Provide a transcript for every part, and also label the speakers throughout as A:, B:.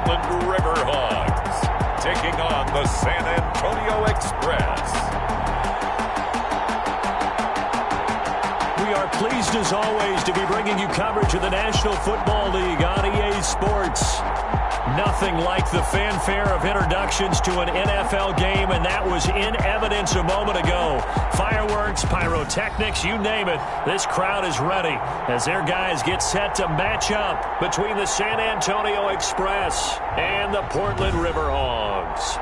A: Portland River Hogs, taking on the San Antonio Express.
B: We are pleased as always to be bringing you coverage of the National Football League on EA Sports. Nothing like the fanfare of introductions to an NFL game, and that was in evidence a moment ago. Fireworks, pyrotechnics, you name it. This crowd is ready as their guys get set to match up between the San Antonio Express and the Portland River Hogs.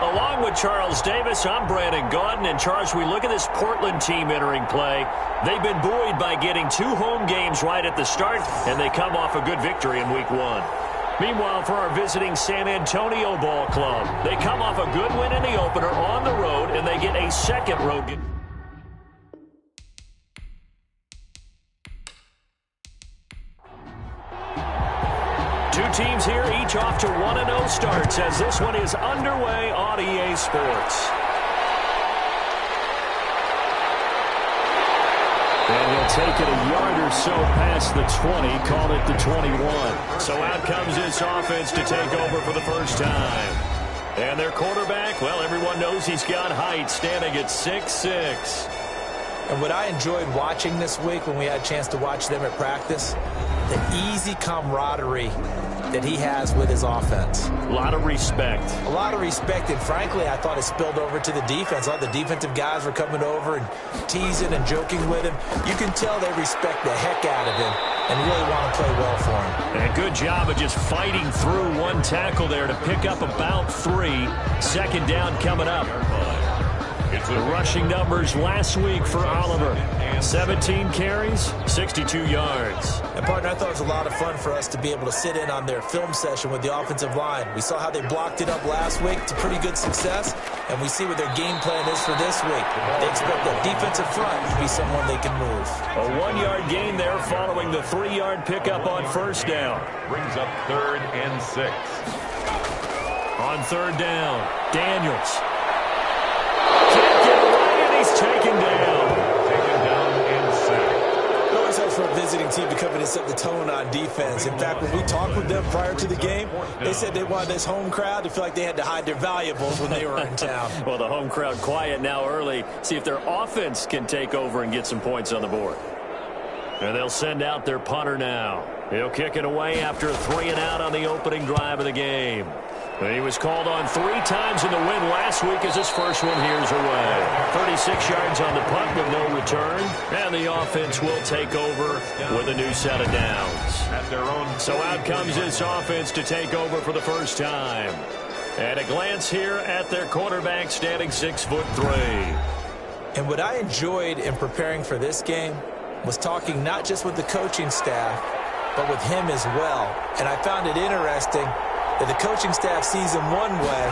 B: Along with Charles Davis, I'm Brandon Gaudin. And Charles, we look at this Portland team entering play. They've been buoyed by getting 2 home games right at the start, and they come off a good victory in Week 1. Meanwhile, for our visiting San Antonio Ball Club, they come off a good win in the opener on the road, and they get a second road game. Two teams here, each off to 1-0 starts as this one is underway on EA Sports. And he'll take it a yard or so past the 20, call it the 21. So out comes this offense to take over for the first time. And their quarterback, well, everyone knows he's got height, standing at 6'6".
C: And what I enjoyed watching this week when we had a chance to watch them at practice, the easy camaraderie that he has with his offense.
B: A lot of respect.
C: A lot of respect, and frankly, I thought it spilled over to the defense. All the defensive guys were coming over and teasing and joking with him. You can tell they respect the heck out of him and really want to play well for him.
B: And a good job of just fighting through one tackle there to pick up about 3. Second down coming up. The rushing numbers last week for Oliver. 17 carries, 62 yards.
C: And, partner, I thought it was a lot of fun for us to be able to sit in on their film session with the offensive line. We saw how they blocked it up last week to pretty good success, and we see what their game plan is for this week. They expect that defensive front to be someone they can move.
B: A 1-yard gain there following the 3-yard pickup on first down.
A: Brings up 3rd and 6.
B: On 3rd down, Daniels. Can't get away, and he's taken down.
C: For a visiting team to come in and set the tone on defense. In fact, when we talked with them prior to the game, they said they wanted this home crowd to feel like they had to hide their valuables when they were in town.
B: Well, the home crowd quiet now early. See if their offense can take over and get some points on the board. And they'll send out their punter now. He'll kick it away after a 3-and-out on the opening drive of the game. He was called on 3 times in the win last week as his first one here's away. 36 yards on the punt with no return. And the offense will take over with a new set of downs. So out comes this offense to take over for the first time. And a glance here at their quarterback standing 6'3".
C: And what I enjoyed in preparing for this game was talking not just with the coaching staff, but with him as well. And I found it interesting that the coaching staff sees him one way,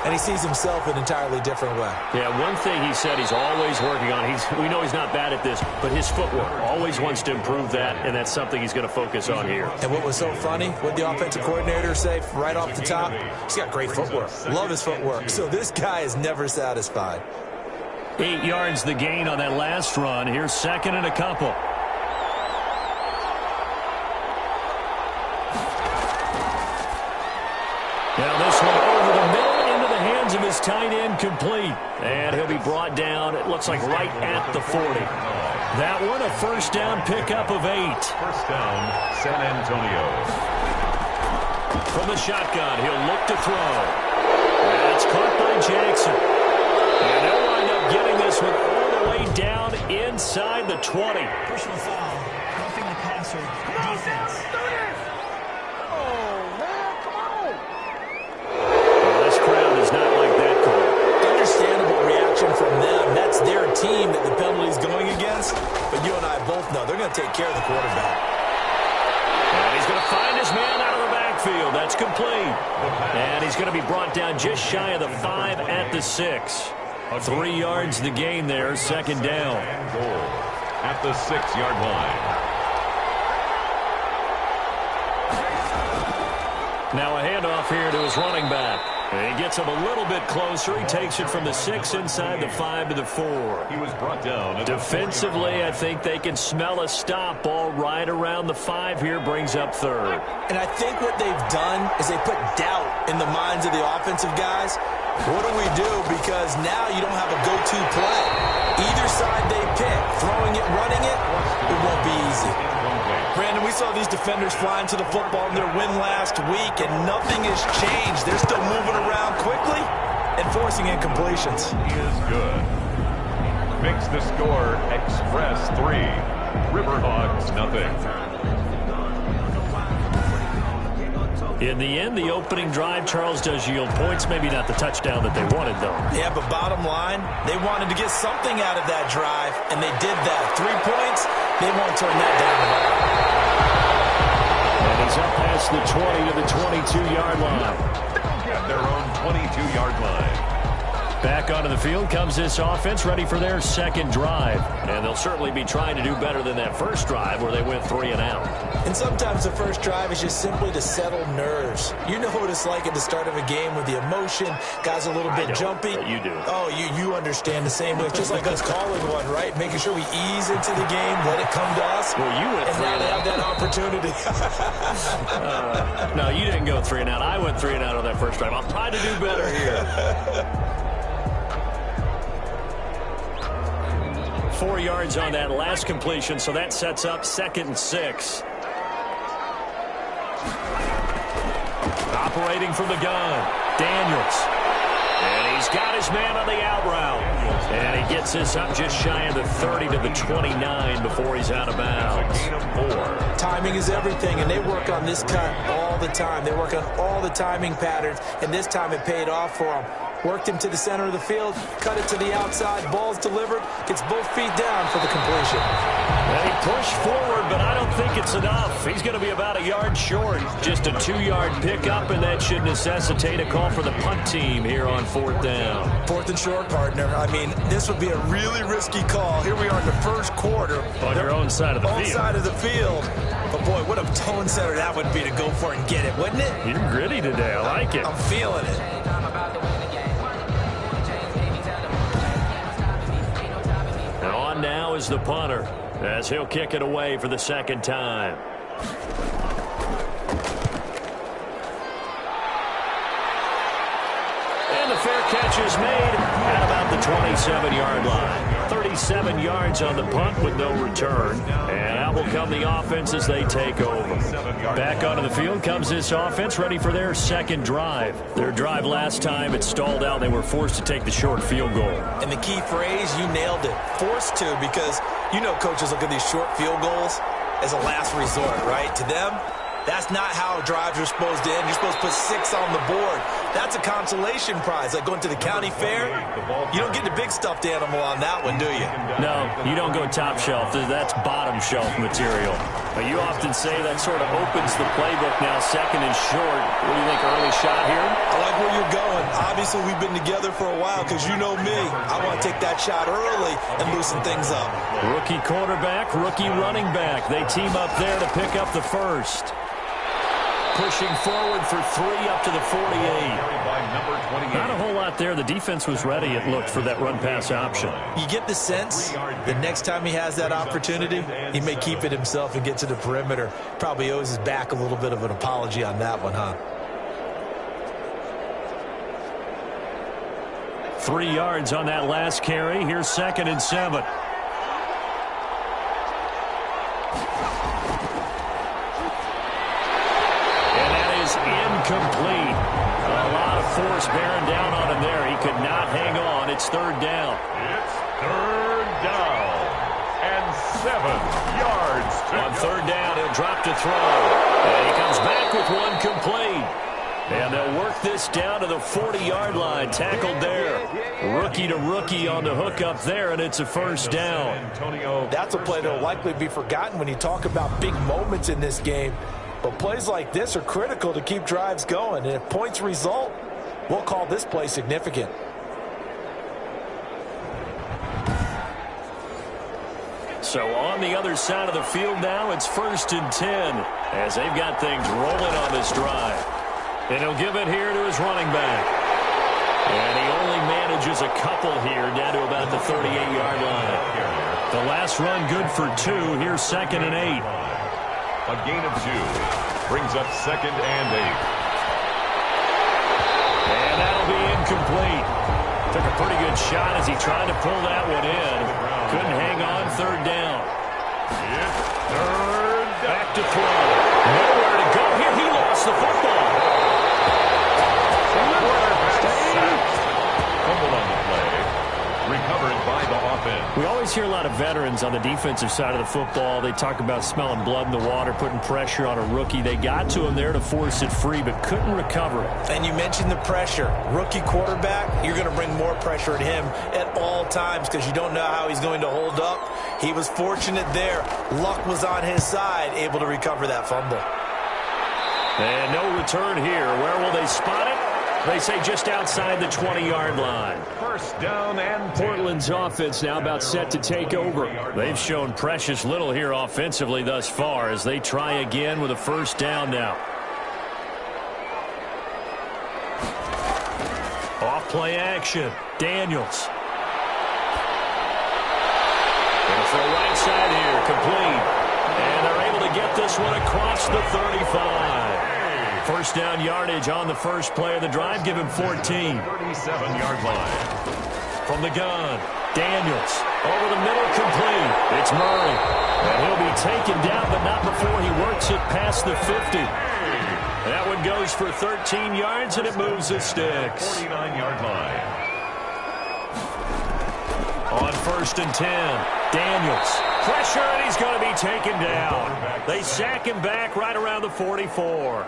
C: and he sees himself an entirely different way.
B: Yeah, one thing he said he's always working on, we know he's not bad at this, but his footwork, always wants to improve that, and that's something he's going to focus on here.
C: And what was so funny, what the offensive coordinator say right off the top, he's got great footwork. Love his footwork. So this guy is never satisfied.
B: 8 yards the gain on that last run. Here's 2nd and a couple. Now this one over the middle into the hands of his tight end, complete. And he'll be brought down, it looks like right at the 40. That one a first down pickup of 8.
A: First down, San Antonio.
B: From the shotgun, he'll look to throw. That's caught by Jackson. And they'll wind up getting this one all the way down inside the 20.
D: Personal foul, roughing the passer, defense.
C: From them, that's their team that the penalty's going against, but you and I both know they're going to take care of the quarterback.
B: And he's going to find his man out of the backfield. That's complete. And he's going to be brought down just shy of the 5 at the 6. 3 yards the gain there, 2nd down.
A: Goal at the 6-yard line.
B: Now a handoff here to his running back. And he gets him a little bit closer. He takes it from the 6 inside the 5 to the 4.
A: He was brought down.
B: Defensively, I think they can smell a stop. Ball right around the 5 here, brings up third.
C: And I think what they've done is they put doubt in the minds of the offensive guys. What do we do? Because now you don't have a go-to play. Either side they pick, throwing it, running it, it won't be easy. Brandon, we saw these defenders flying to the football in their win last week, and nothing has changed. They're still moving around quickly and forcing incompletions.
A: He is good. Makes the score Express 3. River Hogs nothing.
B: In the end, the opening drive, Charles, does yield points. Maybe not the touchdown that they wanted, though.
C: Yeah, but bottom line, they wanted to get something out of that drive, and they did that. 3 points, they won't turn that down at all.
B: And he's up past the 20 to the 22-yard line.
A: At their own 22-yard line.
B: Back onto the field comes this offense, ready for their second drive. And they'll certainly be trying to do better than that first drive where they went 3 and out.
C: And sometimes the first drive is just simply to settle nerves. You know what it's like at the start of a game with the emotion. Guys are a little bit jumpy.
B: You do.
C: Oh, you understand the same way. It's just like us calling one, right? Making sure we ease into the game, let it come to us.
B: Well, you went 3 and out.
C: And now they have that opportunity.
B: No, you didn't go 3 and out. I went 3 and out on that first drive. I'll try to do better here. 4 yards on that last completion, so that sets up 2nd and 6. Operating from the gun, Daniels. And he's got his man on the out route. And he gets this up just shy of the 30 to the 29 before he's out of bounds.
A: A gain of 4.
C: Timing is everything, and they work on this cut all the time. They work on all the timing patterns, and this time it paid off for them. Worked him to the center of the field, cut it to the outside, ball's delivered, gets both feet down for the completion.
B: And he pushed forward, but I don't think it's enough. He's going to be about a yard short. Just a 2-yard pickup, and that should necessitate a call for the punt team here on 4th down.
C: 4th and short, partner. I mean, this would be a really risky call. Here we are in the first quarter.
B: On your own side of the field.
C: Own side of the field. But, boy, what a tone setter that would be to go for it and get it, wouldn't it?
B: You're gritty today. I like it.
C: I'm feeling it.
B: And on now is the punter, as he'll kick it away for the second time. And the fair catch is made at about the 27-yard line. 37 yards on the punt with no return. And out will come the offense as they take over. Back onto the field comes this offense, ready for their second drive. Their drive last time, it stalled out. They were forced to take the short field goal.
C: And the key phrase, you nailed it. Forced to, because you know coaches look at these short field goals as a last resort, right? To them, that's not how drives are supposed to end. You're supposed to put 6 on the board. That's a consolation prize. Like going to the county fair, you don't get the big stuffed animal on that one, do you?
B: No, you don't go top shelf. That's bottom shelf material. But you often say that sort of opens the playbook now, 2nd and short. What do you think, early shot here?
C: I like where you're going. Obviously, we've been together for a while because you know me. I want to take that shot early and loosen things up.
B: Rookie quarterback, rookie running back. They team up there to pick up the first. Pushing forward for 3 up to the 48. Not a whole lot there. The defense was ready, it looked, for that run-pass option.
C: You get the sense that next time he has that opportunity, he may keep it himself and get to the perimeter. Probably owes his back a little bit of an apology on that one, huh?
B: 3 yards on that last carry. Here's 2nd and 7. Incomplete. A lot of force bearing down on him there. He could not hang on. It's 3rd down.
A: It's 3rd down and 7 yards.
B: On 3rd down, he'll drop to throw. And he comes back with one complete. And they'll work this down to the 40-yard line. Tackled there. Rookie to rookie on the hook up there, and it's a 1st down.
C: That's a play that will likely be forgotten when you talk about big moments in this game. But plays like this are critical to keep drives going. And if points result, we'll call this play significant.
B: So on the other side of the field now, it's 1st and 10 as they've got things rolling on this drive. And he'll give it here to his running back. And he only manages a couple here, down to about the 38-yard line. The last run good for 2. Here's 2nd and 8.
A: A gain of 2 brings up 2nd and 8.
B: And that'll be incomplete. Took a pretty good shot as he tried to pull that one in. Couldn't hang on 3rd down.
A: Third
B: back to throw. Nowhere to go here. He lost the football.
A: Fumble on the play. Recovered by the offense.
B: We always hear a lot of veterans on the defensive side of the football. They talk about smelling blood in the water, putting pressure on a rookie. They got to him there to force it free, but couldn't recover it.
C: And you mentioned the pressure. Rookie quarterback, you're going to bring more pressure at him at all times because you don't know how he's going to hold up. He was fortunate there. Luck was on his side, able to recover that fumble.
B: And no return here. Where will they spot it? They say just outside the 20-yard line.
A: First down and 10.
B: Portland's offense now about set to take over. They've shown precious little here offensively thus far as they try again with a first down now. Off play action. Daniels. Going for a right side here. Complete. And they're able to get this one across the 35. First down yardage on the first play of the drive. Give him 14.
A: 37-yard line.
B: From the gun, Daniels. Over the middle, complete. It's Murray. And he'll be taken down, but not before he works it past the 50. That one goes for 13 yards, and it moves the sticks.
A: 49-yard line.
B: On 1st and 10, Daniels. Pressure, and he's going to be taken down. They sack him back right around the 44.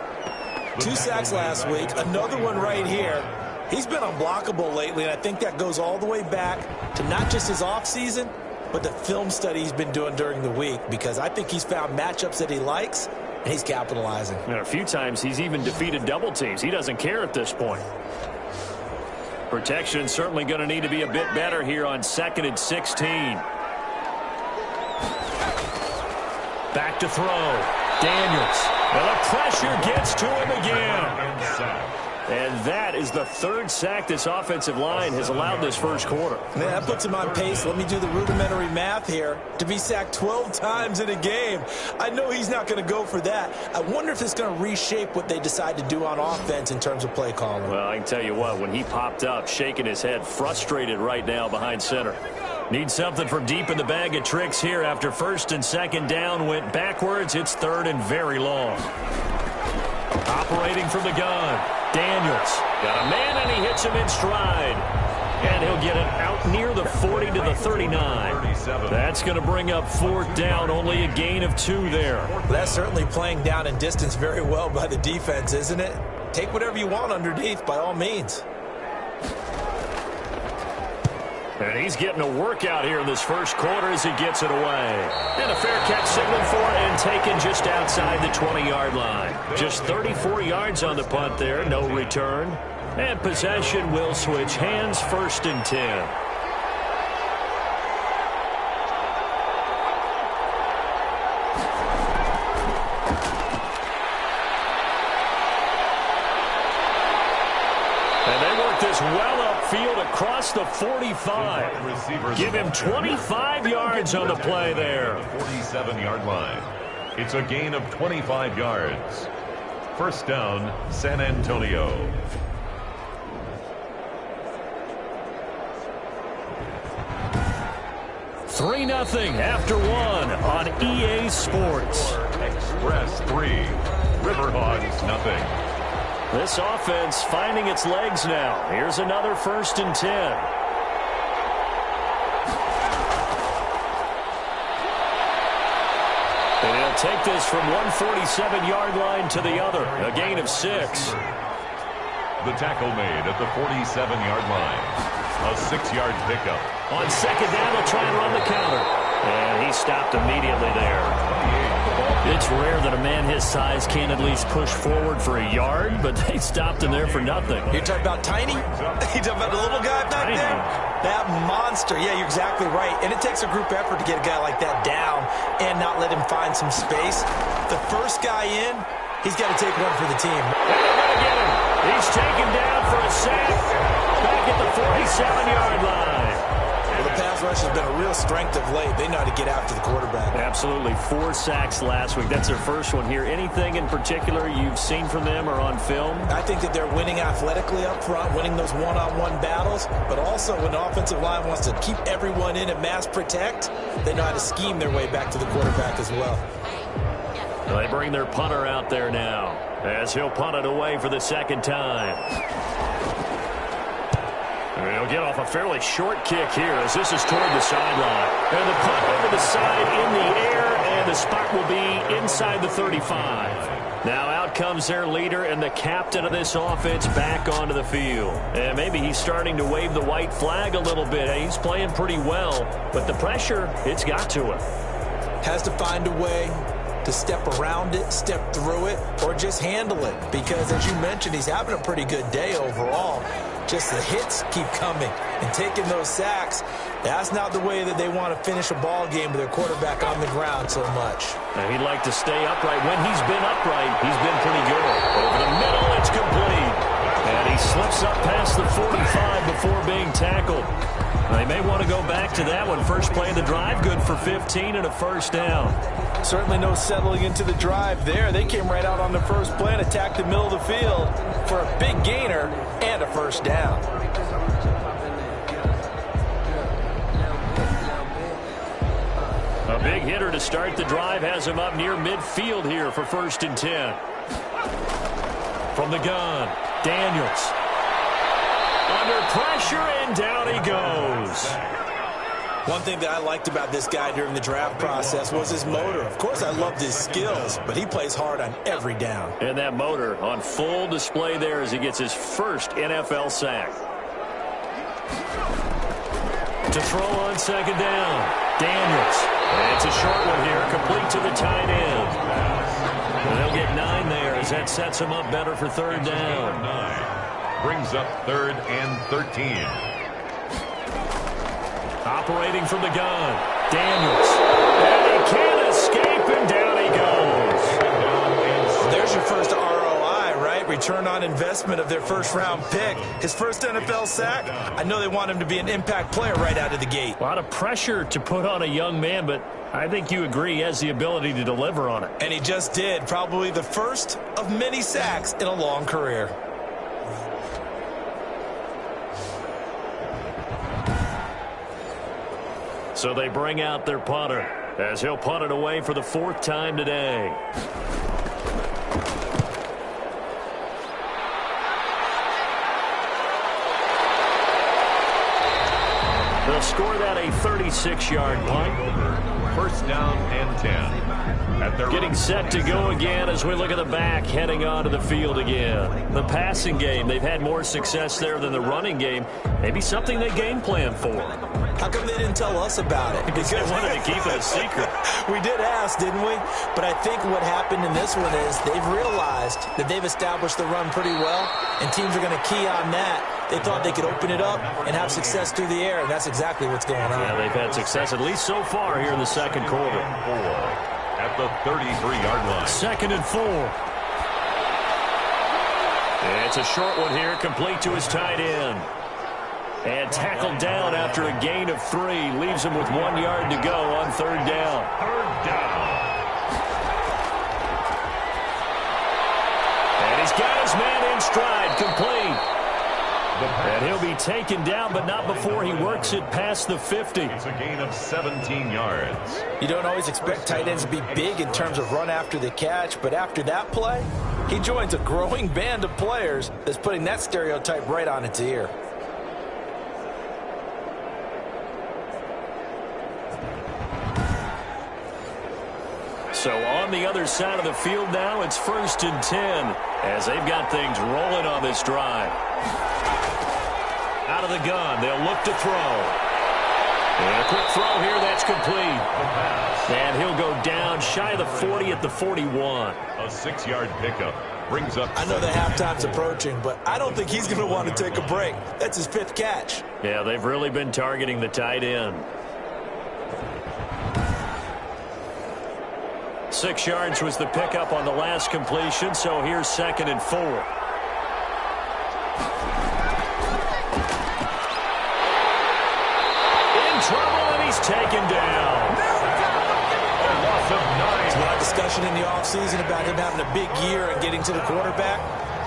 C: 2 sacks last week, another one right here. He's been unblockable lately, and I think that goes all the way back to not just his offseason, but the film study he's been doing during the week, because I think he's found matchups that he likes, and he's capitalizing.
B: And a few times he's even defeated double teams. He doesn't care at this point. Protection certainly going to need to be a bit better here on 2nd and 16. Back to throw. Daniels. Well, the pressure gets to him again. And that is the 3rd sack this offensive line has allowed this first quarter.
C: Man, that puts him on pace. Let me do the rudimentary math here. To be sacked 12 times in a game. I know he's not going to go for that. I wonder if it's going to reshape what they decide to do on offense in terms of play calling.
B: Well, I can tell you what, when he popped up, shaking his head, frustrated right now behind center. Needs something from deep in the bag of tricks here after 1st and 2nd down went backwards. It's 3rd and very long. Operating from the gun. Daniels got a man, and he hits him in stride. And he'll get it out near the 40 to the 39. That's going to bring up 4th down, only a gain of 2 there.
C: That's certainly playing down in distance very well by the defense, isn't it? Take whatever you want underneath, by all means.
B: And he's getting a workout here in this first quarter as he gets it away. And a fair catch signaled for and taken just outside the 20-yard line. Just 34 yards on the punt there, no return. And possession will switch hands, 1st and 10. And they work this well upfield across the 45. Give him 25 yards on the play there.
A: 47-yard line. It's a gain of 25 yards. First down, San Antonio.
B: Three 0 after 1 on EA Sports.
A: Express 3. River Hogs 0.
B: This offense finding its legs now. Here's another 1st and 10. And he'll take this from one 47-yard line to the other. A gain of 6.
A: The tackle made at the 47-yard line. A 6-yard pickup.
B: On 2nd down, they'll try and run the counter. And he stopped immediately there. It's rare that a man his size can't at least push forward for a yard, but they stopped him there for nothing.
C: You're talking about Tiny? You're talking about the little guy back
B: Tiny.
C: there? That monster. Yeah, you're exactly right. And it takes a group effort to get a guy like that down and not let him find some space. The first guy in, he's got to take one for the team.
B: And they're going to get him. He's taken down for a sack. back at the 47-yard line.
C: Well, the pass rush has been a real strength of late. They know how to get after the quarterback.
B: Absolutely. 4 sacks last week. That's their first one here. Anything in particular you've seen from them or on film?
C: I think that they're winning athletically up front, winning those one-on-one battles, but also when the offensive line wants to keep everyone in and mass protect, they know how to scheme their way back to the quarterback as well.
B: They bring their punter out there now as he'll punt it away for the second time. He'll get off a fairly short kick here as this is toward the sideline. And the punt over the side in the air, and the spot will be inside the 35. Now out comes their leader and the captain of this offense back onto the field. And maybe he's starting to wave the white flag a little bit. He's playing pretty well, but the pressure, it's got to him.
C: Has to find a way to step around it, step through it, or just handle it. Because, as you mentioned, he's having a pretty good day overall. Just the hits keep coming and taking those sacks. That's not the way that they want to finish a ball game with their quarterback on the ground so much.
B: And he'd like to stay upright. When he's been upright, he's been pretty good. Over the middle, it's complete. And he slips up past the 45 before being tackled. They may want to go back to that one. First play of the drive, good for 15 and a first down.
C: Certainly no settling into the drive there. They came right out on the first play and attacked the middle of the field for a big gainer and a first down.
B: A big hitter to start the drive has him up near midfield here for 1st and 10. From the gun, Daniels. Under pressure, and down he goes.
C: One thing that I liked about this guy during the draft process was his motor. Of course, I loved his skills, but he plays hard on every down.
B: And that motor on full display there as he gets his first NFL sack. To throw on second down, Daniels. And it's a short one here, complete to the tight end. And they'll get 9 there as that sets him up better for 3rd down.
A: 9 brings up 3rd and 13.
B: Operating from the gun, Daniels. And he can't escape, and down he goes.
C: There's your first ROI, right? Return on investment of their first-round pick. His first NFL sack, I know they want him to be an impact player right out of the gate.
B: A lot of pressure to put on a young man, but I think you agree he has the ability to deliver on it.
C: And he just did. Probably the first of many sacks in a long career.
B: So they bring out their punter as he'll punt it away for the 4th time today. They'll score that a 36-yard punt.
A: 1st down and 10.
B: Getting set to go again as we look at the back heading onto the field again. The passing game, they've had more success there than the running game. Maybe something they game plan for.
C: How come they didn't tell us about it?
B: Because they wanted to keep it a secret.
C: We did ask, didn't we? But I think what happened in this one is they've realized that they've established the run pretty well, and teams are going to key on that. They thought they could open it up and have success through the air, and that's exactly what's going on.
B: Yeah, they've had success, at least so far, here in the second quarter.
A: 4 at the 33-yard line.
B: 2nd and 4. It's a short one here, complete to his tight end. And tackled down after a gain of 3. Leaves him with 1 yard to go on 3rd down.
A: 3rd down.
B: And he's got his man in stride, complete. And he'll be taken down, but not before he works it past the 50.
A: It's a gain of 17 yards.
C: You don't always expect tight ends to be big in terms of run after the catch, but after that play, he joins a growing band of players that's putting that stereotype right on its ear.
B: So on the other side of the field now, it's 1st and 10 as they've got things rolling on this drive. Out of the gun, they'll look to throw. And a quick throw here, that's complete. And he'll go down shy of the 40 at the 41.
A: A 6-yard pickup brings up.
C: I know the halftime's approaching, but I don't think he's going to want to take a break. That's his 5th catch.
B: Yeah, they've really been targeting the tight end. 6 yards was the pickup on the last completion, so here's 2nd and 4.
C: discussion in the offseason about him having a big year and getting to the quarterback.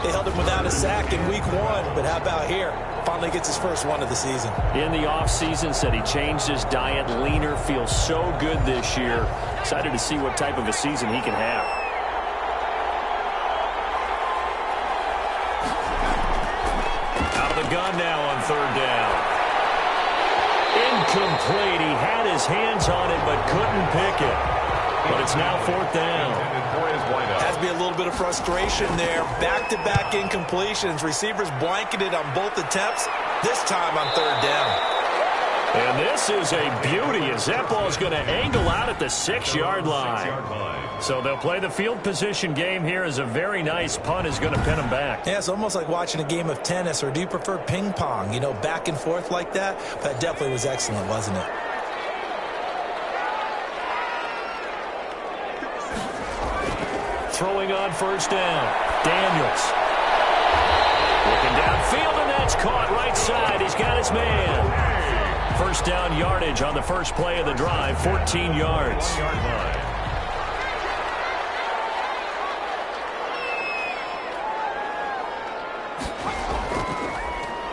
C: They held him without a sack in week 1, but how about here? Finally gets his first one of the season.
B: In the offseason, said he changed his diet, leaner, feels so good this year. Excited to see what type of a season he can have. Out of the gun now on 3rd down. Incomplete. He had his hands on it but couldn't pick it. But it's now 4th down.
C: Has to be a little bit of frustration there. Back-to-back incompletions. Receivers blanketed on both attempts. This time on 3rd down.
B: And this is a beauty as that ball is going to angle out at the 6-yard line. So they'll play the field position game here as a very nice punt is going to pin them back.
C: Yeah, it's almost like watching a game of tennis, or do you prefer ping pong? You know, back and forth like that? That definitely was excellent, wasn't it?
B: Throwing on 1st down. Daniels. Looking downfield, and that's caught right side. He's got his man. 1st down yardage on the first play of the drive, 14 yards.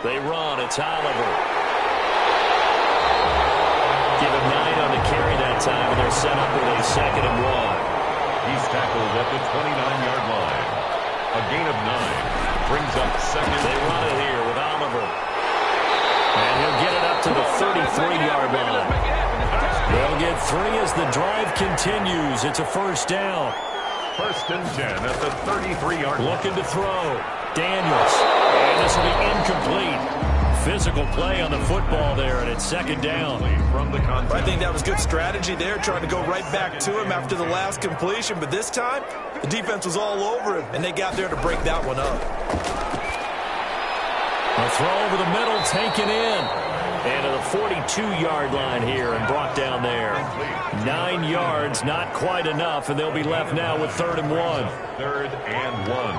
B: They run. It's Oliver. Give him 9 on the carry that time, and they're set up with a 2nd and 1.
A: He's tackled at the 29-yard line. A gain of 9 brings up 2nd.
B: They run it here with Oliver. And he'll get it up to the 33-yard line. They'll get 3 as the drive continues. It's a 1st down.
A: 1st and 10 at the 33-yard line.
B: Looking to throw. Daniels. And this will be incomplete. Physical play on the football there, and it's 2nd down.
A: From the
C: I think that was good strategy there, trying to go right back to him after the last completion. But this time, the defense was all over him, and they got there to break that one up.
B: A throw over the middle, taken in. And to the 42-yard line here and brought down there. 9 yards, not quite enough, and they'll be left now with 3rd and 1.
A: 3rd and 1.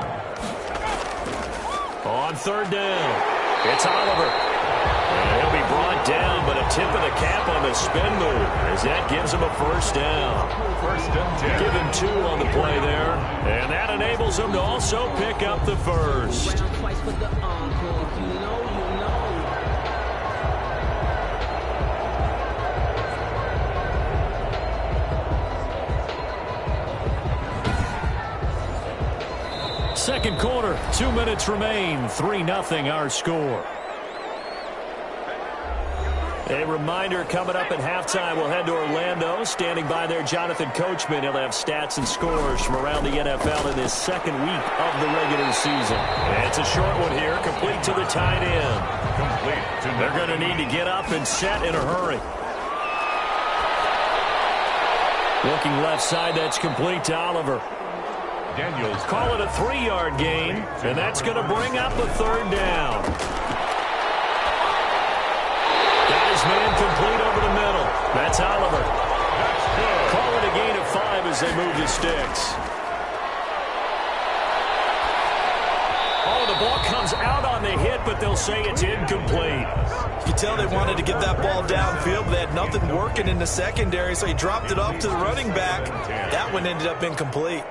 B: On 3rd down. It's Oliver. And he'll be brought down, but a tip of the cap on the spin move as that gives him a 1st down.
A: 1st and 10.
B: Give him 2 on the play there. And that enables him to also pick up the 1st. Second quarter, 2 minutes remain, 3-0 our score. A reminder coming up at halftime, we'll head to Orlando. Standing by there, Jonathan Coachman. He'll have stats and scores from around the NFL in this 2nd week of the regular season. And it's a short one here, complete to the tight end.
A: Complete.
B: They're going to need to get up and set in a hurry. Looking left side, that's complete to Oliver.
A: Daniels.
B: Call it a 3-yard gain, and that's going to bring up a 3rd down. Got his man complete over the middle. That's Oliver.
A: That's good.
B: Call it a gain of 5 as they move the sticks. Oh, the ball comes out on the hit, but they'll say it's incomplete.
C: You can tell they wanted to get that ball downfield, but they had nothing working in the secondary, so he dropped it off to the running back. That one ended up incomplete.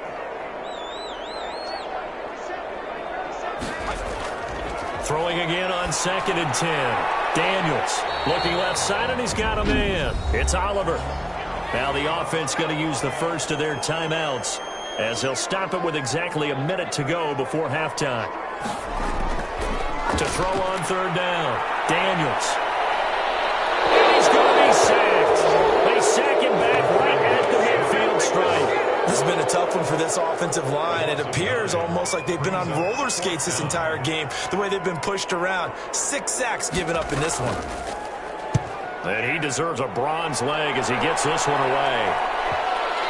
B: Throwing again on 2nd and 10. Daniels looking left side, and he's got a man. It's Oliver. Now the offense going to use the first of their timeouts as they'll stop it with exactly a minute to go before halftime. To throw on 3rd down. Daniels. And he's going to be sacked. They sack him back right at the midfield stripe.
C: This has been a tough one for this offensive line. It appears almost like they've been on roller skates this entire game, the way they've been pushed around. 6 sacks given up in this one.
B: And he deserves a bronze leg as he gets this one away.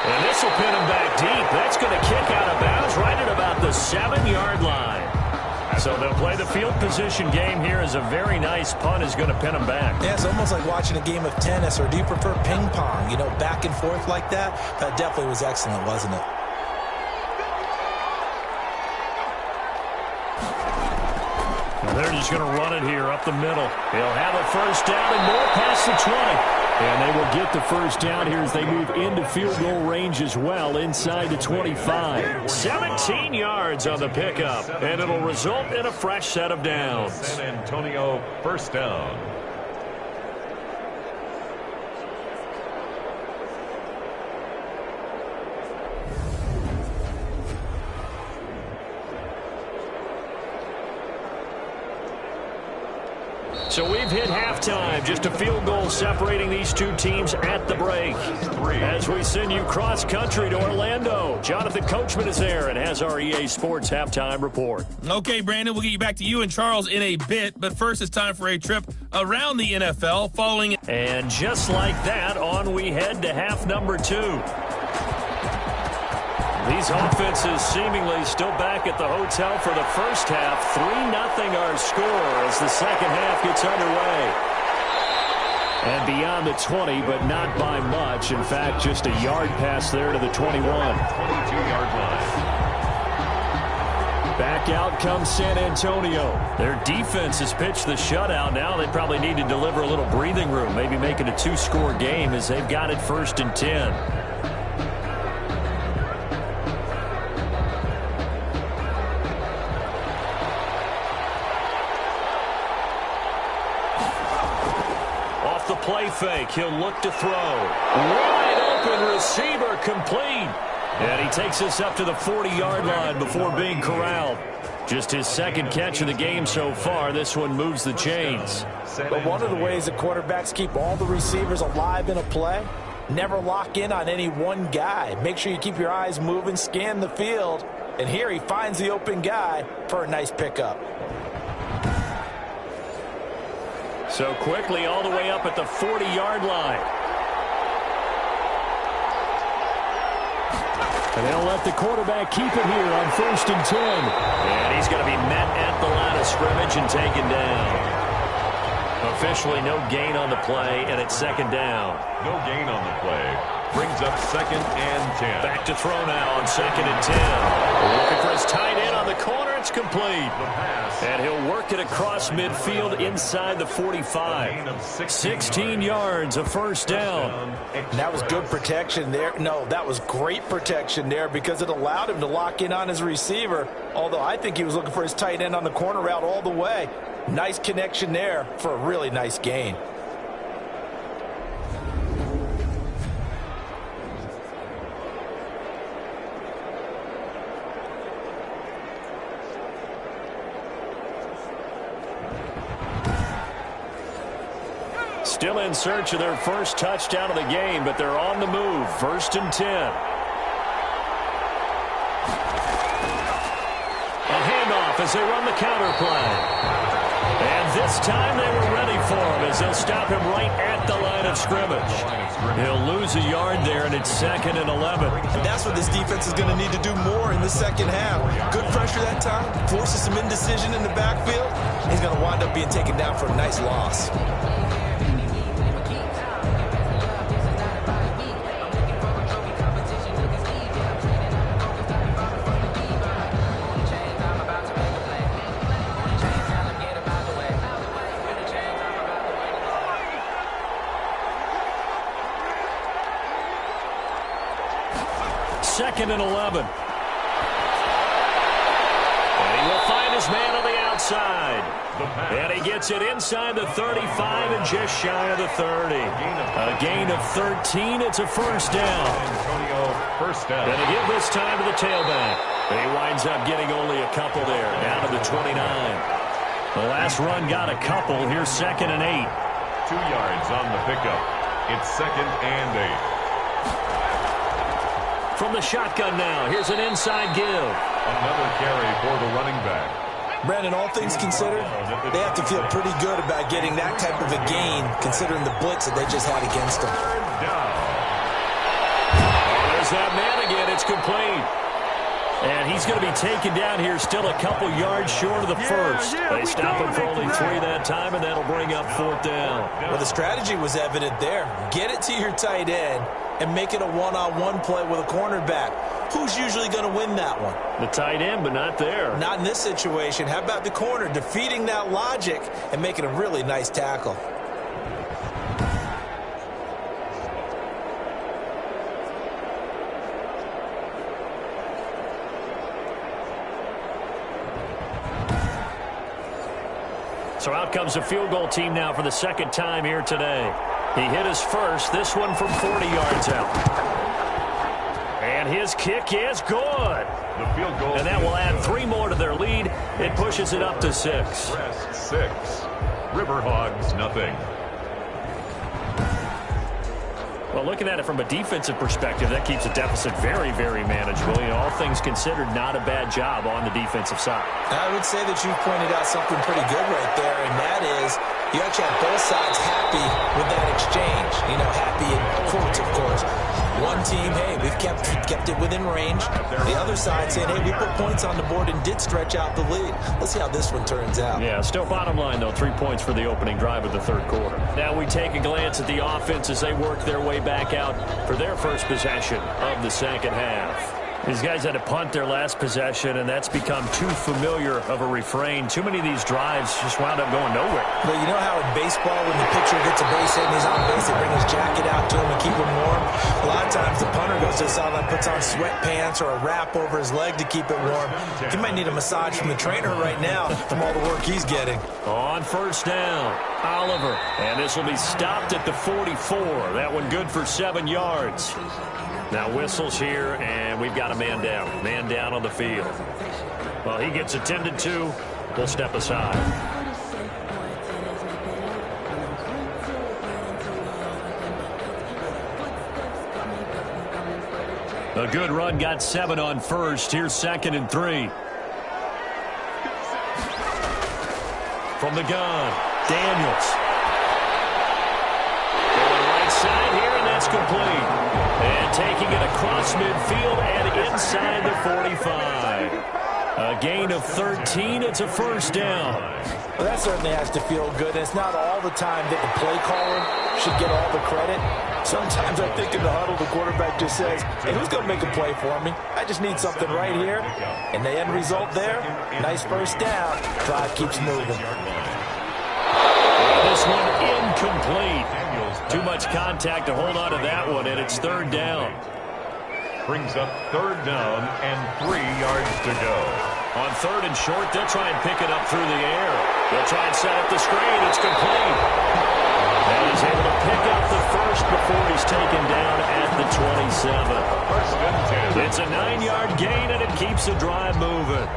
B: And this will pin him back deep. That's going to kick out of bounds right at about the 7-yard line. So they'll play the field position game here as a very nice punt is going to pin them back.
C: Yeah, it's almost like watching a game of tennis, or do you prefer ping pong? You know, back and forth like that? That definitely was excellent, wasn't it?
B: And they're just going to run it here up the middle. He'll have a 1st down and more past the 20. And they will get the first down here as they move into field goal range as well, inside the 25. 17 yards on the pickup, and it'll result in a fresh set of downs.
A: San Antonio first down.
B: So we've hit halftime. Just a field goal separating these two teams at the break. As we send you cross-country to Orlando, Jonathan Coachman is there and has our EA Sports halftime report.
E: Okay, Brandon, we'll get you back to you and Charles in a bit, but first it's time for a trip around the NFL following.
B: And just like that, on we head to half number 2. These offenses seemingly still back at the hotel for the first half. 3-0 our score as the second half gets underway. And beyond the 20, but not by much. In fact, just a yard pass there to the 21.
A: 22-yard line.
B: Back out comes San Antonio. Their defense has pitched the shutout. Now they probably need to deliver a little breathing room, maybe make it a 2-score game as they've got it 1st and 10. Play fake. He'll look to throw. Wide open receiver complete. And he takes us up to the 40-yard line before being corralled. Just his second catch of the game so far. This one moves the chains.
C: But one of the ways that quarterbacks keep all the receivers alive in a play, never lock in on any one guy. Make sure you keep your eyes moving, scan the field. And here he finds the open guy for a nice pickup.
B: So quickly all the way up at the 40-yard line. And they'll let the quarterback keep it here on 1st and 10. And he's going to be met at the line of scrimmage and taken down. Officially no gain on the play, and it's 2nd down.
A: No gain on the play. Brings up 2nd and 10.
B: Back to throw now on 2nd and 10. Looking for his tight end on the corner. It's complete. And he'll work it across midfield inside the 45. 16 yards, a first down.
C: That was good protection there. No, that was great protection there because it allowed him to lock in on his receiver. Although I think he was looking for his tight end on the corner route all the way. Nice connection there for a really nice gain.
B: Still in search of their first touchdown of the game, but they're on the move. 1st and 10. A handoff as they run the counter play. And this time they were ready for him as they'll stop him right at the line of scrimmage. He'll lose a yard there, and it's 2nd and 11.
C: And that's what this defense is going to need to do more in the second half. Good pressure that time, forces some indecision in the backfield. He's going to wind up being taken down for a nice loss.
B: Second and 11. And he will find his man on the outside. And he gets it inside the 35 and just shy of the 30. A gain of 13. It's a first down.
A: First down.
B: And they give this time to the tailback. And he winds up getting only a couple there, down to the 29. The last run got a couple. Here's 2nd and 8.
A: 2 yards on the pickup. It's 2nd and 8.
B: From the shotgun now, here's an inside give.
A: Another carry for the running back.
C: Brandon, all things considered, they have to feel pretty good about getting that type of a gain, considering the blitz that they just had against them.
B: There's that man again. It's complete. And he's going to be taken down here, still a couple yards short of the first. They stop him for only 3 that time, and that'll bring up 4th down.
C: Well, the strategy was evident there. Get it to your tight end and make it a one-on-one play with a cornerback. Who's usually going to win that one?
B: The tight end, but not there.
C: Not in this situation. How about the corner defeating that logic and making a really nice tackle?
B: So out comes the field goal team now for the second time here today. He hit his first, this one from 40 yards out. And his kick is good.
A: The field goal.
B: And that will add 3 more to their lead. It pushes it up to 6.
A: Express 6. River Hogs, nothing.
B: Well, looking at it from a defensive perspective, that keeps the deficit very, very manageable. You know, all things considered, not a bad job on the defensive side.
C: I would say that you pointed out something pretty good right there, and that is you actually have both sides happy with that exchange. You know, happy in quotes, of course. One team, hey, we've kept it within range. The other side saying, hey, we put points on the board and did stretch out the lead. Let's see how this one turns out.
B: Yeah, still bottom line, though, 3 points for the opening drive of the third quarter. Now we take a glance at the offense as they work their way back out for their first possession of the second half. These guys had to punt their last possession, and that's become too familiar of a refrain. Too many of these drives just wound up going nowhere.
C: But you know how in baseball, when the pitcher gets a base hit and he's on base, they bring his jacket out to him and keep him warm? A lot of times the punter goes to the sideline, puts on sweatpants or a wrap over his leg to keep it warm. He might need a massage from the trainer right now from all the work he's getting.
B: On first down, Oliver. And this will be stopped at the 44. That one good for 7 yards. Now whistles here, and we've got a man down. Man down on the field. Well, he gets attended to. We'll step aside. A good run, got 7 on first. Here's 2nd and 3. From the gun, Daniels. Going right side here, and that's complete. And taking it across midfield and inside the 45. A gain of 13. It's a first down.
C: Well, that certainly has to feel good. It's not all the time that the play caller should get all the credit. Sometimes I think in the huddle, the quarterback just says, hey, who's going to make a play for me? I just need something right here. And the end result there, nice first down. Drive keeps moving.
B: This one incomplete. Too much contact to hold on to that one, and it's 3rd down.
A: Brings up 3rd down and 3 yards to go.
B: On 3rd and short, they'll try and pick it up through the air. They'll try and set up the screen. It's complete. And he's able to pick up the first before he's taken down at the 27.
A: First and 10.
B: It's a 9-yard gain, and it keeps the drive moving.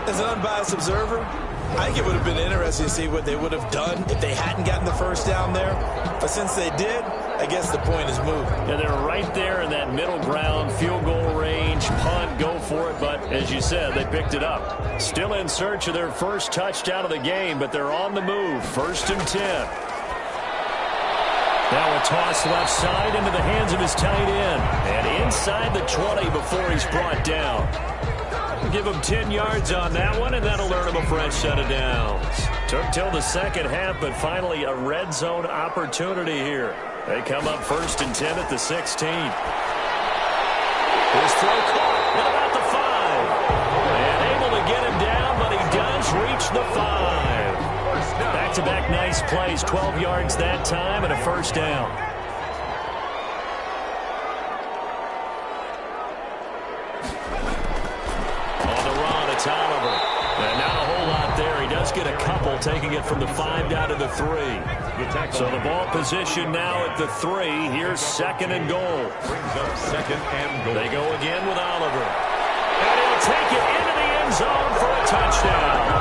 C: As an unbiased observer, I think it would have been interesting to see what they would have done if they hadn't gotten the first down there. But since they did, I guess the point is moved.
B: Yeah, they're right there in that middle ground, field goal range, punt, go for it. But as you said, they picked it up. Still in search of their first touchdown of the game, but they're on the move. 1st and 10. Now a toss left side into the hands of his tight end. And inside the 20 before he's brought down. Give him 10 yards on that one, and that'll earn him a fresh set of downs. Took till the second half, but finally a red zone opportunity here. They come up 1st and 10 at the 16. His throw caught at about the 5. And able to get him down, but he does reach the 5. Back-to-back nice plays, 12 yards that time, and a first down. Oliver. And not a whole lot there. He does get a couple, taking it from the 5 down to the 3. So the ball position now at the 3. Here's 2nd and goal.
A: Brings up 2nd and goal.
B: They go again with Oliver. And he'll take it into the end zone for a touchdown.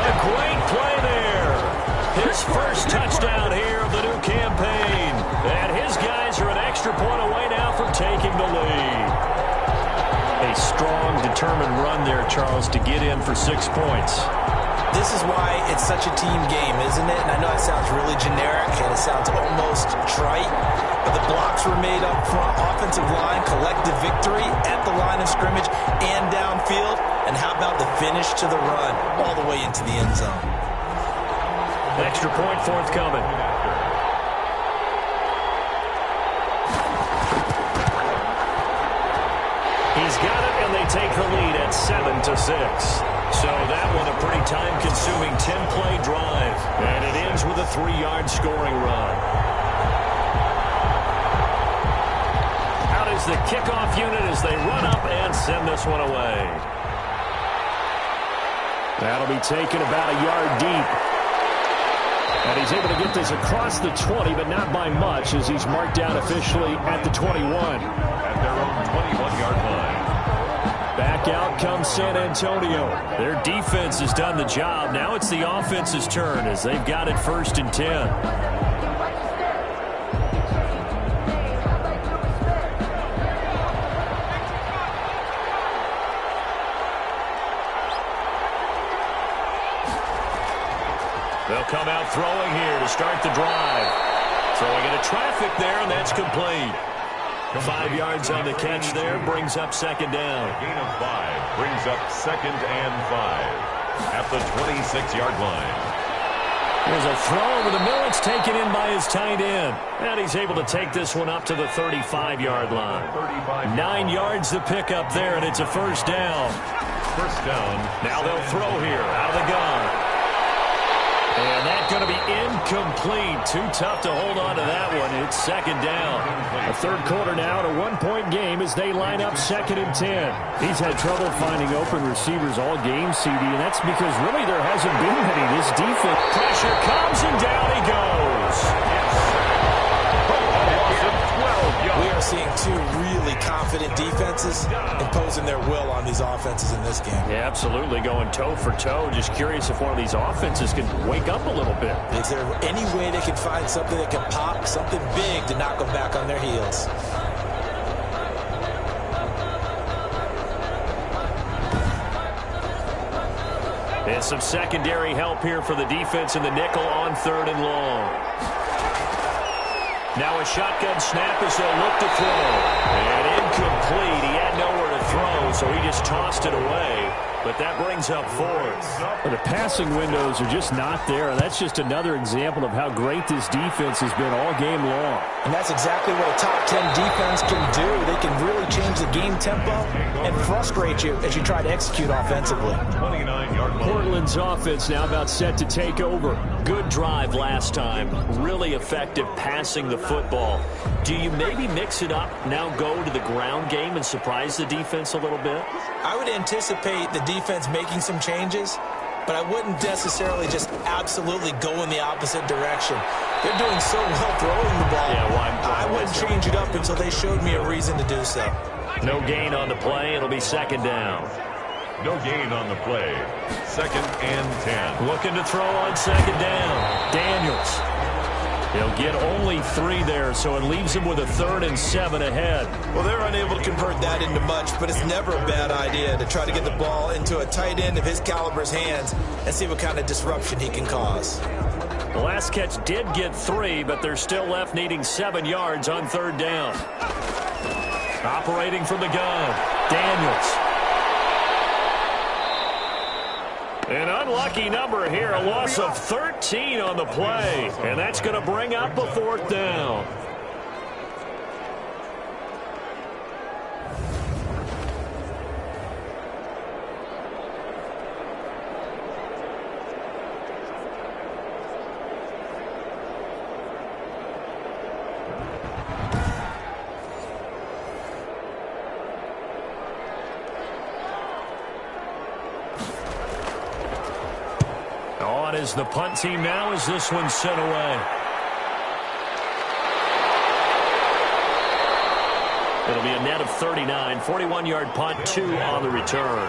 B: A great play there. His first touchdown here of the new campaign. And his guys are an extra point away now from taking the lead. A strong, determined run there, Charles, to get in for 6 points.
C: This is why it's such a team game, isn't it? And I know it sounds really generic and it sounds almost trite, but the blocks were made up front, offensive line, collective victory at the line of scrimmage and downfield. And how about the finish to the run all the way into the end zone?
B: Extra point forthcoming. He's got it, and they take the lead at 7-6. So that one a pretty time-consuming 10-play drive. And it ends with a 3-yard scoring run. Out is the kickoff unit as they run up and send this one away. That'll be taken about a yard deep. And he's able to get this across the 20, but not by much, as he's marked down officially at the 21.
A: At their own 21-yard line.
B: Back out comes San Antonio. Their defense has done the job. Now it's the offense's turn as they've got it 1st and 10. They'll come out throwing here to start the drive. Throwing into traffic there, and that's complete. 5 yards on the catch there, brings up 2nd down.
A: A gain of 5 brings up 2nd and 5 at the 26-yard line.
B: There's a throw over the middle. It's taken in by his tight end. And he's able to take this one up to the 35-yard line. 9 yards to pick up there, and it's a 1st down.
A: 1st down.
B: Now they'll throw here out of the gun. And that's going to be incomplete. Too tough to hold on to that one. It's 2nd down. A 3rd quarter now, and a 1-point game as they line up 2nd and 10.
F: He's had trouble finding open receivers all game, CD, and that's because really there hasn't been many. This defense.
B: Pressure comes, and down he goes.
C: We are seeing 2 really confident defenses imposing their will on these offenses in this game.
B: Yeah, absolutely, going toe for toe. Just curious if one of these offenses can wake up a little bit.
C: Is there any way they can find something that can pop, something big to knock them back on their heels?
B: And some secondary help here for the defense in the nickel on 3rd and long. Now a shotgun snap as they'll look to throw. And incomplete. He had nowhere to throw, so he just tossed it away. But that brings up 4th.
F: But the passing windows are just not there. And that's just another example of how great this defense has been all game long.
C: And that's exactly what a top 10 defense can do. They can really change the game tempo and frustrate you as you try to execute offensively.
A: 29-yard line.
B: Portland's offense now about set to take over. Good drive last time. Really effective passing the football. Do you maybe mix it up, now go to the ground game and surprise the defense a little bit?
C: I would anticipate the defense making some changes, but I wouldn't necessarily just absolutely go in the opposite direction. They're doing so well throwing the ball.
B: Yeah,
C: I wouldn't change it up until they showed me a reason to do so.
B: No gain on the play. It'll be 2nd down.
A: No gain on the play. 2nd and 10.
B: Looking to throw on 2nd down. Daniels. He'll get only 3 there, so it leaves him with a 3rd and 7 ahead.
C: Well, they're unable to convert that into much, but it's never a bad idea to try to get the ball into a tight end of his caliber's hands and see what kind of disruption he can cause.
B: The last catch did get 3, but they're still left needing 7 yards on 3rd down. Operating from the gun, Daniels. An unlucky number here, a loss of 13 on the play, and that's going to bring up a 4th down. On is the punt team now as this one's sent away. It'll be a net of 39, 41-yard punt, 2 on the return.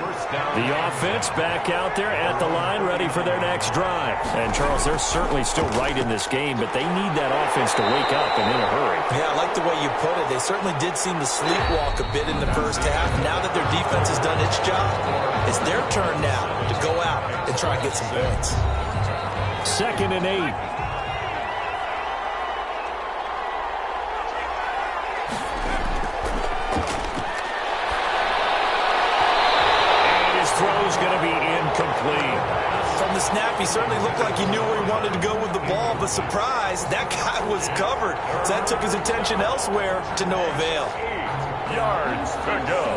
B: The offense back out there at the line, ready for their next drive. And, Charles, they're certainly still right in this game, but they need that offense to wake up and in a hurry.
C: Yeah, I like the way you put it. They certainly did seem to sleepwalk a bit in the first half. Now that their defense has done its job, it's their turn now to go out and try and get some points.
B: 2nd and 8. Throw's going to be incomplete.
C: From the snap, he certainly looked like he knew where he wanted to go with the ball, but surprise, that guy was covered. So that took his attention elsewhere to no avail.
A: 8 yards to go.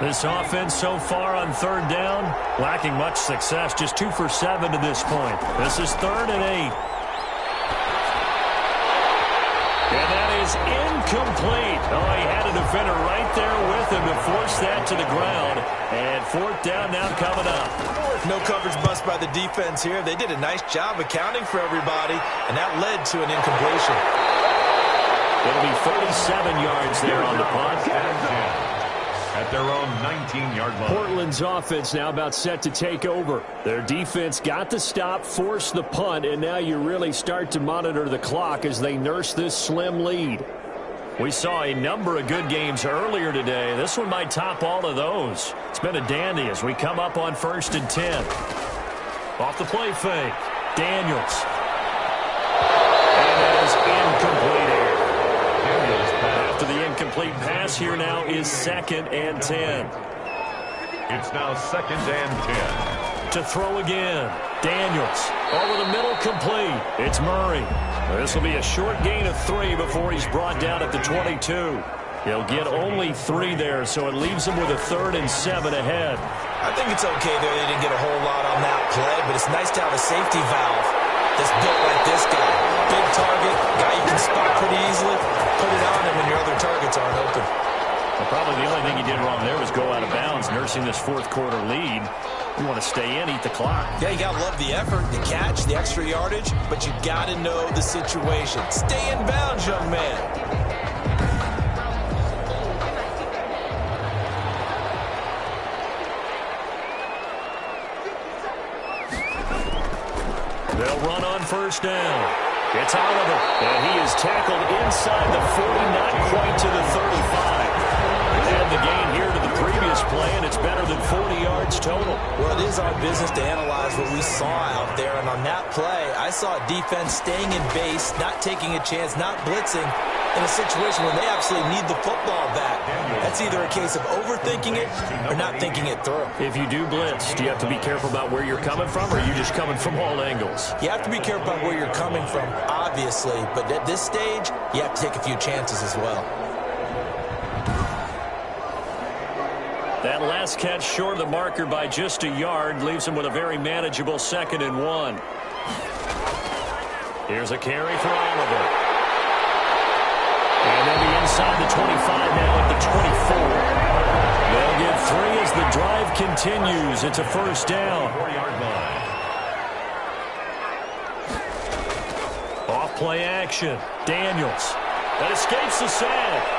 B: This offense so far on 3rd down, lacking much success, just 2 for 7 to this point. This is 3rd and 8. And that is incomplete. Oh, he had a defender right there with him to force that to the ground. And fourth down now coming up.
C: No coverage bust by the defense here. They did a nice job accounting for everybody, and that led to an incompletion.
B: It'll be 37 yards there on the punt.
A: At their own 19-yard line.
F: Portland's offense now about set to take over. Their defense got the stop, forced the punt, and now you really start to monitor the clock as they nurse this slim lead.
B: We saw a number of good games earlier today. This one might top all of those. It's been a dandy as we come up on 1st and 10. Off the play fake. Daniels. And that is incomplete here. After the incomplete pass, here now is 2nd and 10.
A: It's now 2nd and 10.
B: To throw again. Daniels. Over the middle, complete. It's Murray. This will be a short gain of 3 before he's brought down at the 22. He'll get only 3 there, so it leaves him with a 3rd and 7 ahead.
C: I think it's okay that they didn't get a whole lot on that play, but it's nice to have a safety valve that's built like this guy. Big target, guy you can spot pretty easily. Put it on him when your other targets aren't open.
B: Well, probably the only thing he did wrong there was go out of bounds, nursing this fourth-quarter lead. You want to stay in, eat the clock.
C: Yeah, you got to love the effort, the catch, the extra yardage, but you got to know the situation. Stay in bounds, young man.
B: They'll run on 1st down. It's Oliver, and he is tackled inside the 40, not quite to the 35. And the gain here to the previous play, and it's better than 40 yards total.
C: Well, it is our business to analyze what we saw out there, and on that play, I saw a defense staying in base, not taking a chance, not blitzing, in a situation where they actually need the football back. That's either a case of overthinking it or not thinking it through.
B: If you do blitz, do you have to be careful about where you're coming from, or are you just coming from all angles?
C: You have to be careful about where you're coming from, obviously, but at this stage, you have to take a few chances as well.
B: That last catch short of the marker by just a yard leaves him with a very manageable 2nd and 1. Here's a carry for Oliver. And they'll be inside the 25 now at the 24. They'll get 3 as the drive continues. It's a 1st down.
A: 4-yard line.
B: Off play action. Daniels. That escapes the sack.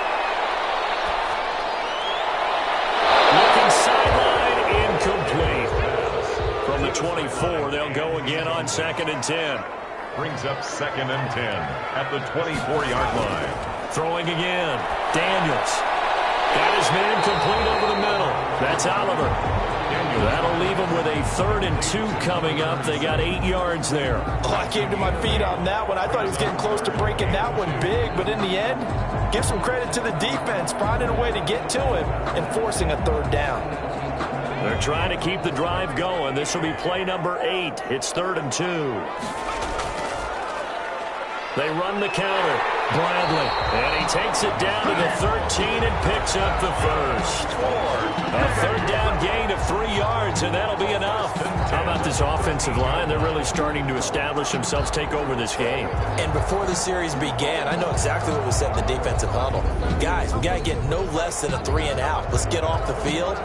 B: Sideline incomplete. From the 24, they'll go again on 2nd and 10.
A: Brings up 2nd and 10 at the 24-yard line.
B: Throwing again. Daniels. Got his man complete over the middle. That's Oliver. That'll leave him with a 3rd and 2 coming up. They got 8 yards there.
C: Oh, I came to my feet on that one. I thought he was getting close to breaking that one big, but in the end, give some credit to the defense, finding a way to get to him and forcing a 3rd down.
B: They're trying to keep the drive going. This will be play number 8. It's 3rd and 2. They run the counter. Bradley. And he takes it down to the 13 and picks up the first. A 3rd down gain of 3 yards, and that'll be enough. How about this offensive line? They're really starting to establish themselves, take over this game.
C: And before the series began, I know exactly what was said in the defensive huddle. Guys, we got to get no less than a 3 and out. Let's get off the field.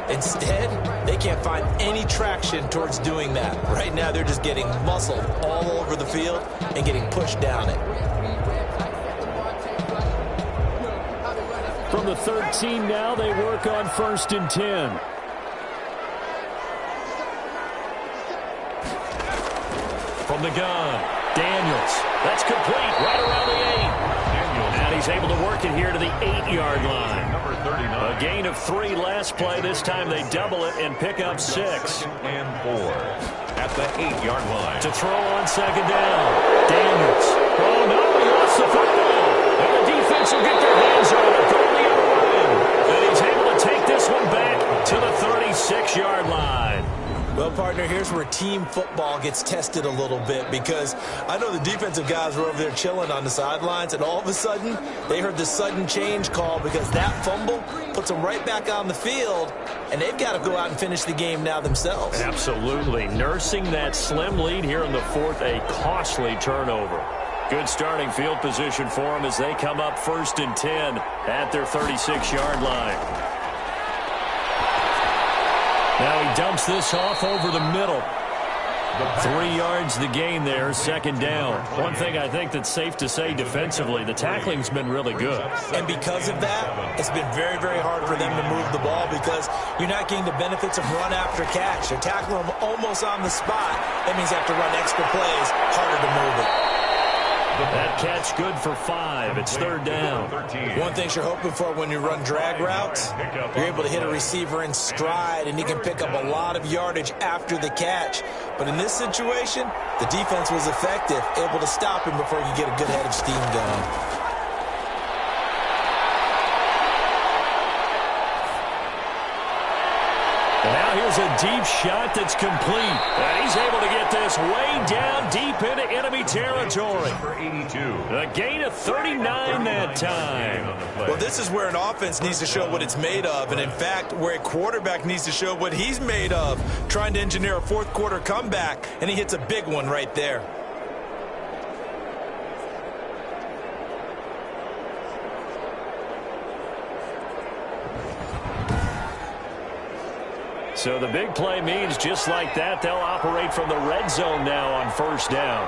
C: Instead, they can't find any traction towards doing that. Right now, they're just getting muscled all over the field and getting pushed down it.
F: From the 13 now, they work on 1st and 10.
B: From the gun, Daniels. That's complete right around the 8. And he's able to work it here to the 8-yard line.
A: Number 39.
B: A gain of 3 last play. This time they double it and pick up 6.
A: 2nd and 4 at the 8-yard line.
B: To throw on 2nd down. Daniels. Oh, no, he lost the football. And the defense will get their hands on it. Going the other way. And he's able to take this one back to the 36-yard line.
C: Well, partner, here's where team football gets tested a little bit, because I know the defensive guys were over there chilling on the sidelines, and all of a sudden, they heard the sudden change call because that fumble puts them right back on the field, and they've got to go out and finish the game now themselves.
B: Absolutely. Nursing that slim lead here in the 4th, a costly turnover. Good starting field position for them as they come up 1st and 10 at their 36-yard line. Now he dumps this off over the middle. 3 yards the gain there, 2nd down. One thing I think that's safe to say defensively, the tackling's been really good.
C: And because of that, it's been very, very hard for them to move the ball because you're not getting the benefits of run after catch. They're tackling them almost on the spot. That means they have to run extra plays, harder to move it.
B: That catch good for 5. It's 3rd down.
C: One thing you're hoping for when you run drag routes, you're able to hit a receiver in stride, and he can pick up a lot of yardage after the catch. But in this situation, the defense was effective, able to stop him before you get a good head of steam going.
B: And now here's a deep shot that's complete. And he's able to get this way down deep into enemy territory. A gain of 39 that time.
C: Well, this is where an offense needs to show what it's made of. And, in fact, where a quarterback needs to show what he's made of. Trying to engineer a fourth-quarter comeback, and he hits a big one right there.
B: So the big play means just like that, they'll operate from the red zone now on 1st down.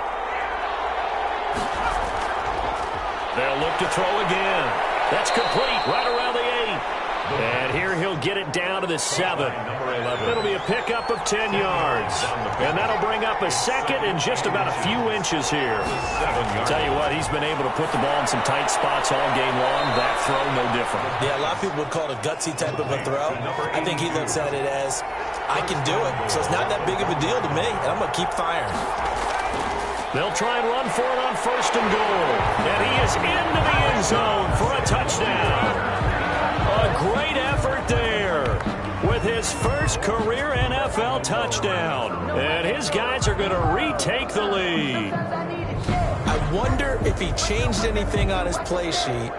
B: They'll look to throw again. That's complete right around the 8. And here he'll get it down to the 7. It'll be a pickup of 10 yards. And that'll bring up a 2nd and just about a few inches here. Tell you what, he's been able to put the ball in some tight spots all game long. That throw, no different.
C: Yeah, a lot of people would call it a gutsy type of a throw. I think he looks at it as, I can do it. So it's not that big of a deal to me, and I'm going to keep firing.
B: They'll try and run for it on 1st and goal. And he is into the end zone for a touchdown. A great effort there with his first career NFL touchdown. And his guys are going to retake the lead.
C: I wonder if he changed anything on his play sheet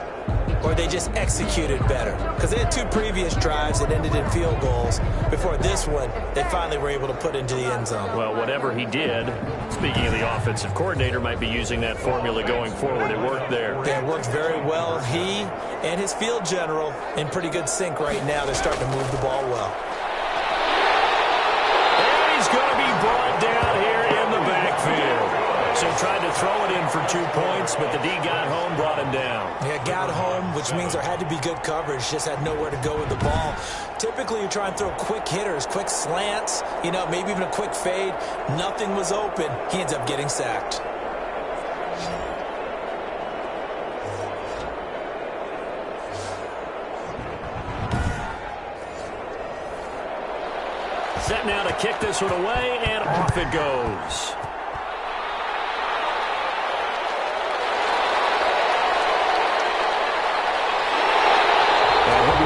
C: or they just executed better. Because they had 2 previous drives that ended in field goals. Before this one, they finally were able to put into the end zone.
B: Well, whatever he did, speaking of the offensive coordinator, might be using that formula going forward. It worked there.
C: Yeah, it worked very well. He and his field general in pretty good sync right now. They're starting to move the ball well.
B: And he's going to be brought down here in the backfield. So tried to throw it in for 2 points, but the D got home, brought him down.
C: Yeah, got home, which means there had to be good coverage. Just had nowhere to go with the ball. Typically, you try and throw quick hitters, quick slants, maybe even a quick fade. Nothing was open. He ends up getting sacked.
B: Set now to kick this one away, and off it goes.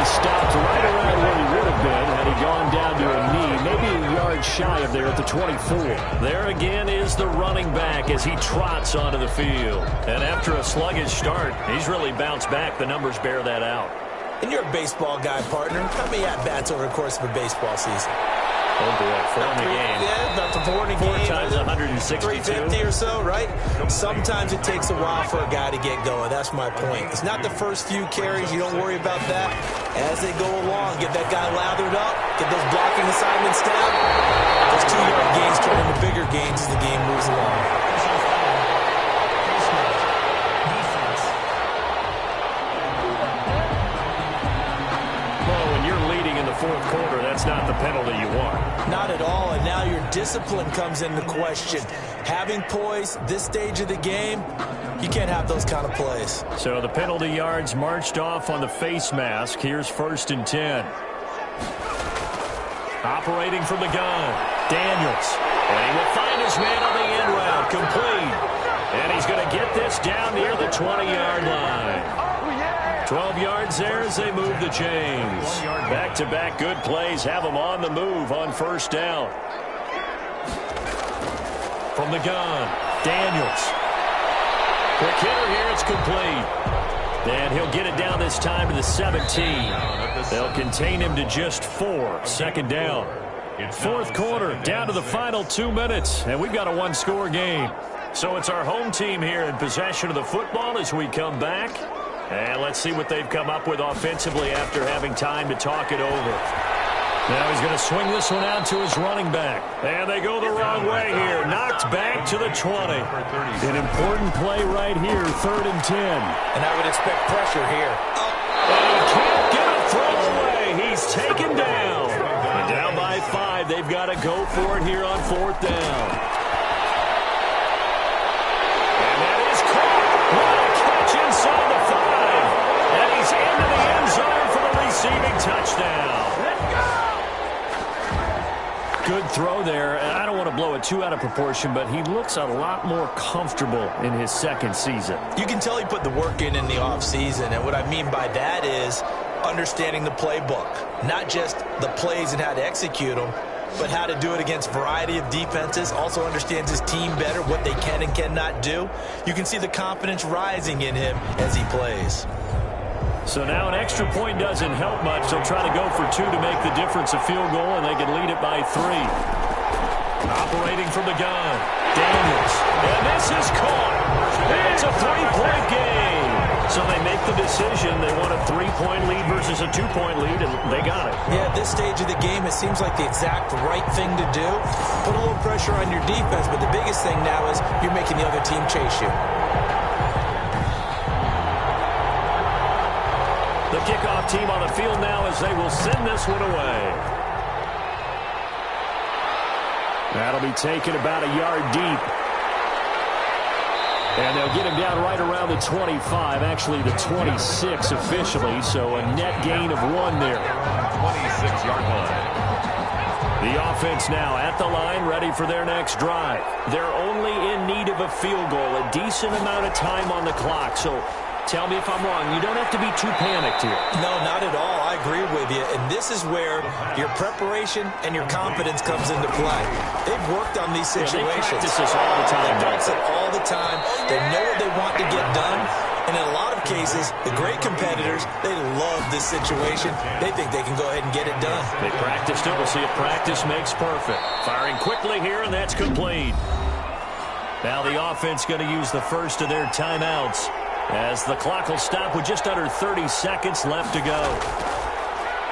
B: Stopped right around where he would have been had he gone down to a knee, maybe a yard shy of there at the 24. There again is the running back as he trots onto the field. And after a sluggish start, he's really bounced back. The numbers bear that out.
C: And you're a baseball guy, partner. How many at-bats over the course of a baseball season?
B: Oh, boy, 4 in the game.
C: Yeah, about 4 in a game.
B: 4 times 162.
C: 350 or so, right? Sometimes it takes a while for a guy to get going. That's my point. It's not the first few carries. You don't worry about that. As they go along, get that guy lathered up, get those blocking assignments down. Those 2-yard gains turn into bigger gains as the game moves along.
B: Fourth quarter, that's not the penalty you want.
C: Not at all, and now your discipline comes into question. Having poise this stage of the game, you can't have those kind of plays.
B: So the penalty yards marched off on the face mask. Here's 1st and 10. Operating from the gun, Daniels. And he will find his man on the end route, complete. And he's going to get this down near the 20-yard line. 12 yards there as they move the chains. Back-to-back good plays have them on the move on 1st down. From the gun, Daniels. Quick hitter here, it's complete. And he'll get it down this time to the 17. They'll contain him to just 4. 2nd down. 4th quarter, down to the final 2 minutes, and we've got a 1-score game. So it's our home team here in possession of the football as we come back. And let's see what they've come up with offensively after having time to talk it over. Now he's going to swing this one out to his running back. And they go the wrong way here. Knocked back to the 20.
F: An important play right here, 3rd and 10.
C: And I would expect pressure here.
B: And he can't get a throw away. He's taken down. And down by 5. They've got to go for it here on 4th down. And that is caught. What a catch inside the 5. And he's into the end zone for the receiving touchdown. Good throw there. I don't want to blow it too out of proportion, but he looks a lot more comfortable in his second season.
C: You can tell he put the work in the offseason, and what I mean by that is understanding the playbook. Not just the plays and how to execute them, but how to do it against a variety of defenses. Also understands his team better, what they can and cannot do. You can see the confidence rising in him as he plays.
B: So now an extra point doesn't help much. They'll try to go for 2 to make the difference a field goal, and they can lead it by 3. Operating from the gun, Daniels. And this is caught. It's a 3-point game. So they make the decision. They want a 3-point lead versus a 2-point lead, and they got it.
C: Yeah, at this stage of the game, it seems like the exact right thing to do. Put a little pressure on your defense, but the biggest thing now is you're making the other team chase you.
B: The kickoff team on the field now as they will send this one away.
F: That'll be taken about a yard deep. And they'll get him down right around the 25, actually the 26 officially, so a net gain of 1 there.
A: 26-yard line.
B: The offense now at the line, ready for their next drive. They're only in need of a field goal, a decent amount of time on the clock, so tell me if I'm wrong. You don't have to be too panicked here.
C: No, not at all. I agree with you. And this is where your preparation and your confidence comes into play. They've worked on these situations.
B: Yeah, they practice this all the time.
C: They practice it all the time. They know what they want to get done. And in a lot of cases, the great competitors, they love this situation. They think they can go ahead and get it done.
B: They practiced it. We'll see if practice makes perfect. Firing quickly here, and that's complete. Now the offense going to use the first of their timeouts, as the clock will stop with just under 30 seconds left to go.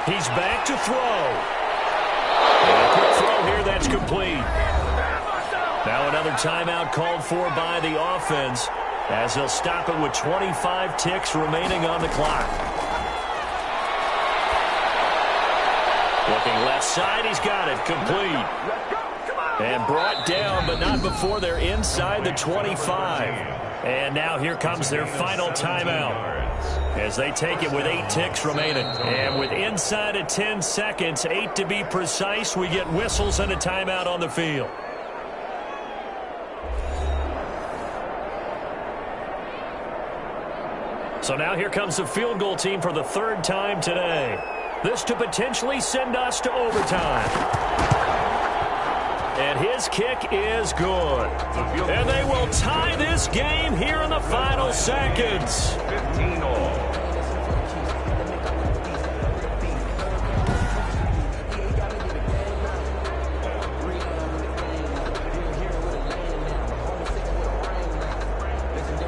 B: He's back to throw. And a quick throw here, that's complete. Now another timeout called for by the offense, as they'll stop it with 25 ticks remaining on the clock. Looking left side, he's got it, complete. And brought down, but not before they're inside the 25. And now here comes their final timeout, as they take it with 8 ticks remaining. And with inside of 10 seconds, 8 to be precise, we get whistles and a timeout on the field. So now here comes the field goal team for the 3rd time today. This to potentially send us to overtime. And his kick is good. And they will tie this game here in the final seconds.
A: 15 all.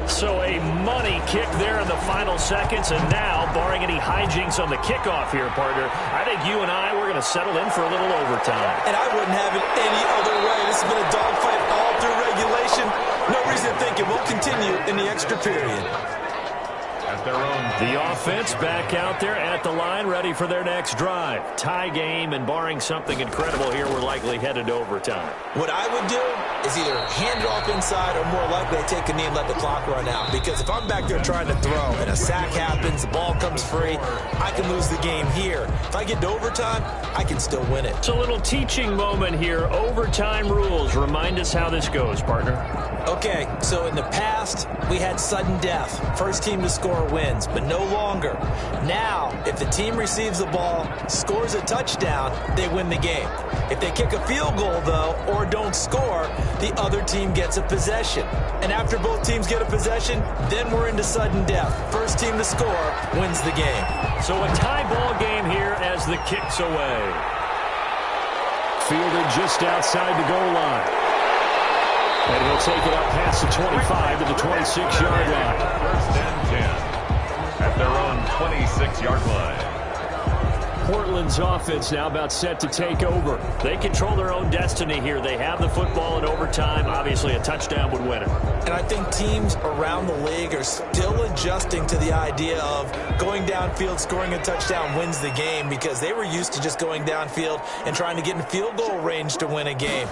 B: So a money kick there in the final seconds. And now, barring any hijinks on the kickoff here, partner, I think you and I, we're going to settle in for a little overtime.
C: And I wouldn't have it any other way. This has been a dogfight all through regulation. No reason to think it won't continue in the extra period.
B: The offense back out there at the line, ready for their next drive. Tie game, and barring something incredible here, we're likely headed to overtime.
C: What I would do is either hand it off inside or more likely take a knee and let the clock run out. Because if I'm back there trying to throw and a sack happens, the ball comes free, I can lose the game here. If I get to overtime, I can still win it.
B: So a little teaching moment here. Overtime rules. Remind us how this goes, partner.
C: Okay, so in the past, we had sudden death. First team to score wins, but no longer. Now, if the team receives the ball, scores a touchdown, they win the game. If they kick a field goal, though, or don't score, the other team gets a possession. And after both teams get a possession, then we're into sudden death. First team to score wins the game.
B: So a tie ball game here as the kick's away.
F: Fielded just outside the goal line. And he'll take it up past the 25 to the 26-yard line.
A: First and 10 at their own 26-yard line.
F: Portland's offense now about set to take over.
B: They control their own destiny here. They have the football in overtime. Obviously, a touchdown would win it.
C: And I think teams around the league are still adjusting to the idea of going downfield, scoring a touchdown wins the game, because they were used to just going downfield and trying to get in field goal range to win a game.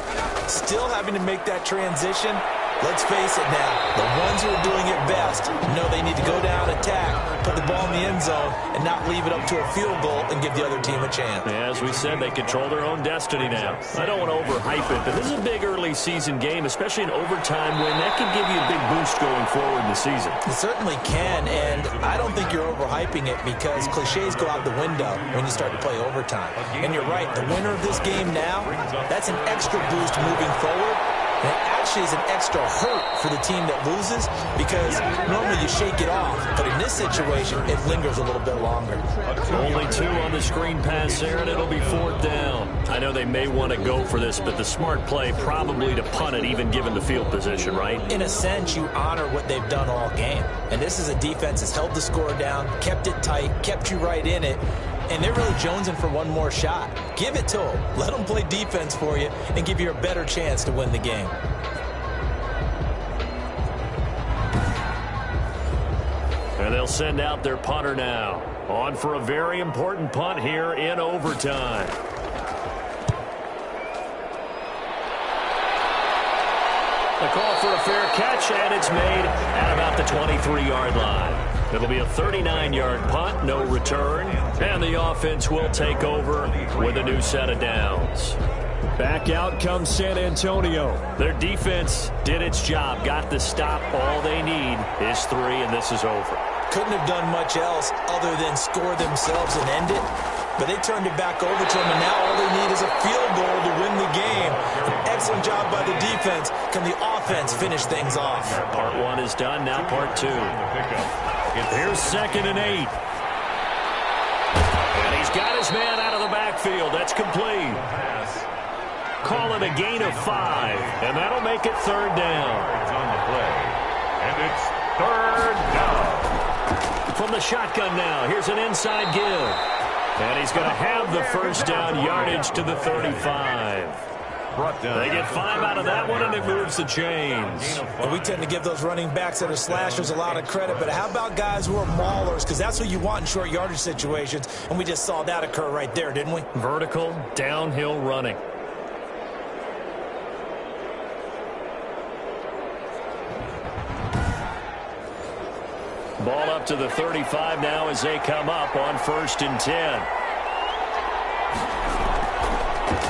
C: Still having to make that transition. Let's face it now, the ones who are doing it best know they need to go down, attack, put the ball in the end zone, and not leave it up to a field goal and give the other team a chance.
B: As we said, they control their own destiny now. I don't want to overhype it, but this is a big early season game, especially an overtime win. That can give you a big boost going forward in the season.
C: It certainly can, and I don't think you're overhyping it, because cliches go out the window when you start to play overtime. And you're right, the winner of this game now, that's an extra boost moving forward. And it actually is an extra hurt for the team that loses, because normally you shake it off. But in this situation, it lingers a little bit longer.
B: Only 2 on the screen pass there, and it'll be 4th down. I know they may want to go for this, but the smart play probably to punt it, even given the field position, right?
C: In a sense, you honor what they've done all game. And this is a defense that's held the score down, kept it tight, kept you right in it. And they're really jonesing for one more shot. Give it to them. Let them play defense for you and give you a better chance to win the game.
B: And they'll send out their punter now. On for a very important punt here in overtime. The call for a fair catch, and it's made at about the 23-yard line. It'll be a 39-yard punt, no return, and the offense will take over with a new set of downs.
F: Back out comes San Antonio.
B: Their defense did its job, got the stop. All they need is 3, and this is over.
C: Couldn't have done much else other than score themselves and end it. But they turned it back over to them, and now all they need is a field goal to win the game. An excellent job by the defense. Can the offense finish things off?
B: Part 1 is done, now part 2. Here's 2nd and 8. And he's got his man out of the backfield. That's complete. Call it a gain of 5, and that'll make it 3rd down.
A: On the play, and it's 3rd down.
B: From the shotgun now, here's an inside give. And he's going to have the first down, yardage to the 35. They get 5 out of that one, and it moves the chains.
C: And we tend to give those running backs that are slashers a lot of credit, but how about guys who are maulers? Because that's what you want in short yardage situations, and we just saw that occur right there, didn't we?
B: Vertical, downhill running. Ball up to the 35 now as they come up on 1st and 10.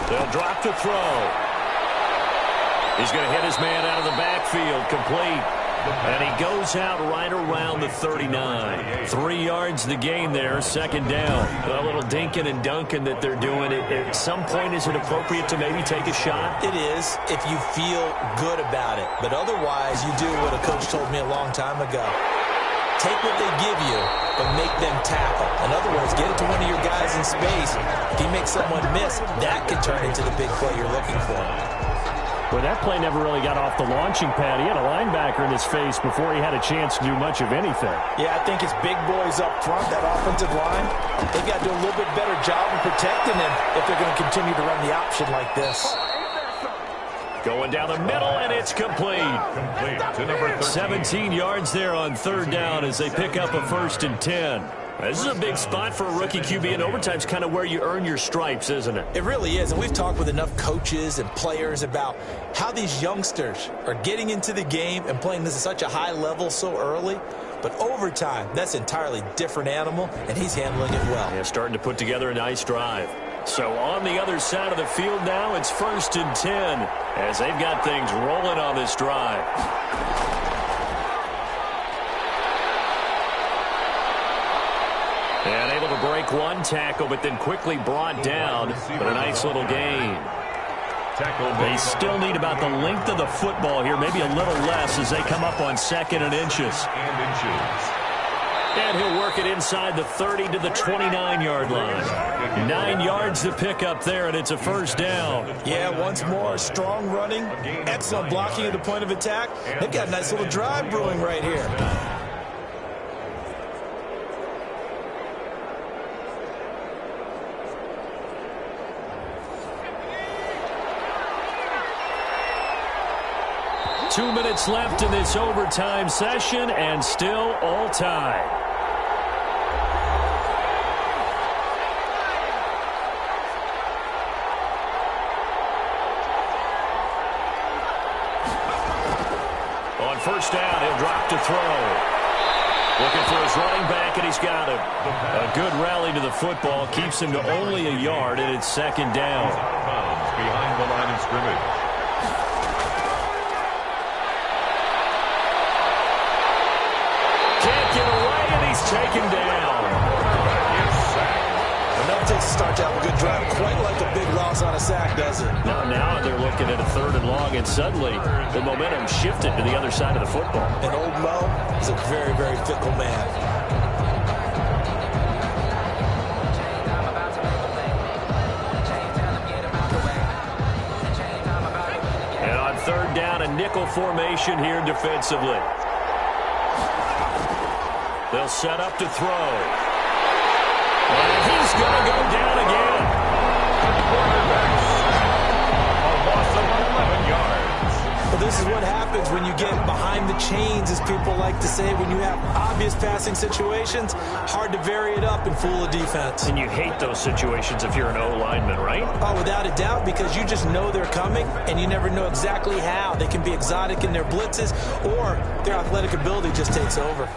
B: They'll drop to throw. He's going to hit his man out of the backfield, complete. And he goes out right around the 39. 3 yards the gain there, 2nd down. A little dinking and dunking that they're doing. At some point, is it appropriate to maybe take a shot?
C: It is, if you feel good about it. But otherwise, you do what a coach told me a long time ago. Take what they give you, but make them tackle. In other words, get it to one of your guys in space. If he makes someone miss, that could turn into the big play you're looking for.
F: Well, that play never really got off the launching pad. He had a linebacker in his face before he had a chance to do much of anything.
C: Yeah, I think it's big boys up front, that offensive line. They've got to do a little bit better job of protecting him if they're going to continue to run the option like this.
B: Going down the middle, and it's complete.
A: Complete to number 13.
B: 17 yards there on 3rd down as they pick up a 1st and 10. This is a big spot for a rookie QB, and overtime's kind of where you earn your stripes, isn't it?
C: It really is, and we've talked with enough coaches and players about how these youngsters are getting into the game and playing this at such a high level so early. But overtime, that's an entirely different animal, and he's handling it well.
B: Yeah, starting to put together a nice drive. So on the other side of the field now, it's 1st and 10 as they've got things rolling on this drive. And able to break one tackle, but then quickly brought down. But a nice little gain. They still need about the length of the football here, maybe a little less as they come up on 2nd and inches. And he'll work it inside the 30 to the 29-yard line. 9 yards to pick up there, and it's a first down.
C: Yeah, once more, strong running, excellent blocking at the point of attack. They've got a nice little drive brewing right here.
B: Two minutes left in this overtime session, and still all tied. On first down, he'll drop to throw. Looking for his running back, and he's got him. A good rally to the football keeps him to only a yard, and it's second down.
A: Behind the line of scrimmage.
B: Taken down.
C: Enough takes to start to have a good drive. Quite like a big loss on a sack, does it?
B: Now they're looking at a 3rd and long, and suddenly the momentum shifted to the other side of the football.
C: And old Mo is a very, very fickle man.
B: And on 3rd down, a nickel formation here defensively. They'll set up to throw. And he's going to go down again.
A: A loss of 11 yards.
C: Well, this is what happens when you get behind the chains, as people like to say. When you have obvious passing situations, hard to vary it up and fool a defense.
B: And you hate those situations if you're an O-lineman, right?
C: Oh, without a doubt, because you just know they're coming, and you never know exactly how. They can be exotic in their blitzes, or their athletic ability just takes over.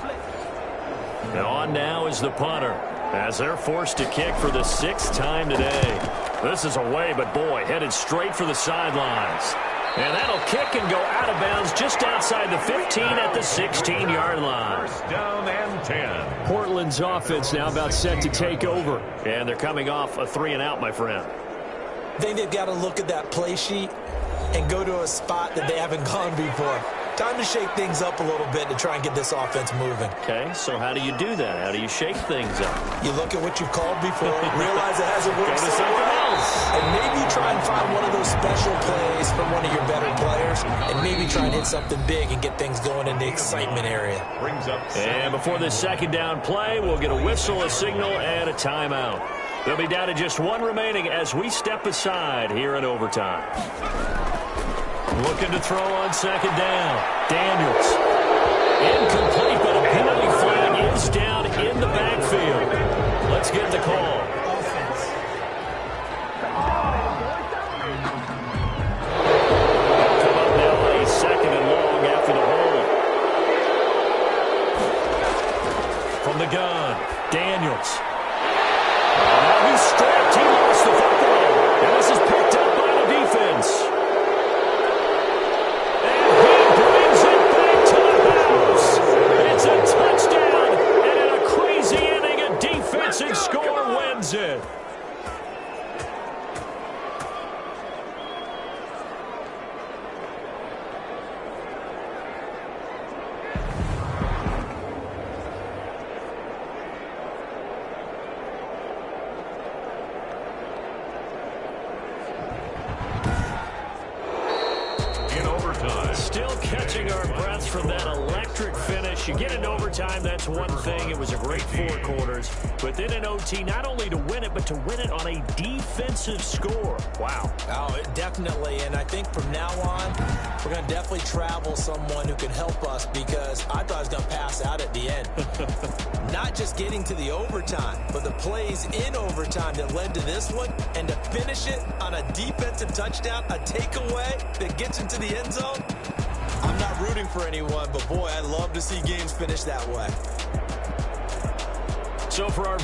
B: And on now is the punter, as they're forced to kick for the 6th time today. This is away, but boy, headed straight for the sidelines. And that'll kick and go out of bounds just outside the 15 at the 16-yard line.
A: First down and 10.
F: Portland's offense now about set to take over.
B: And they're coming off a 3-and-out, my friend.
C: I think they've got to look at that play sheet and go to a spot that they haven't gone before. Time to shake things up a little bit to try and get this offense moving.
B: Okay, so how do you do that? How do you shake things up?
C: You look at what you've called before, realize it hasn't worked
B: Go to
C: so
B: something
C: well,
B: else.
C: and maybe try and find one of those special plays from one of your better players, and maybe try and hit something big and get things going in the excitement area.
A: Brings up.
B: And before this 2nd down play, we'll get a whistle, a signal, and a timeout. They'll be down to just one remaining as we step aside here in overtime. Looking to throw on 2nd down. Daniels. Incomplete, but a penalty flag is down in the backfield. Let's get the call. Come up now on a 2nd and long after the hold. From the gun, Daniels. Now he's stripped. He lost the football. And this is picked up by the defense. Touchdown, and in a crazy inning, a defensive score wins it.
A: In overtime.
B: Still catching our breaths from that electric finish. You get into overtime, that's one thing. It was a great 4 quarters. But then in OT, not only to win it, but to win it on a defensive score. Wow.
C: Oh, definitely. And I think from now on, we're going to definitely travel someone who can help us, because I thought I was going to pass out at the end. Not just getting to the overtime, but the plays in overtime that led to this one, and to finish it on a defensive touchdown, a takeaway that gets into the end zone. I'm not rooting for anyone, but boy, I'd love to see games finish that way.
B: So for our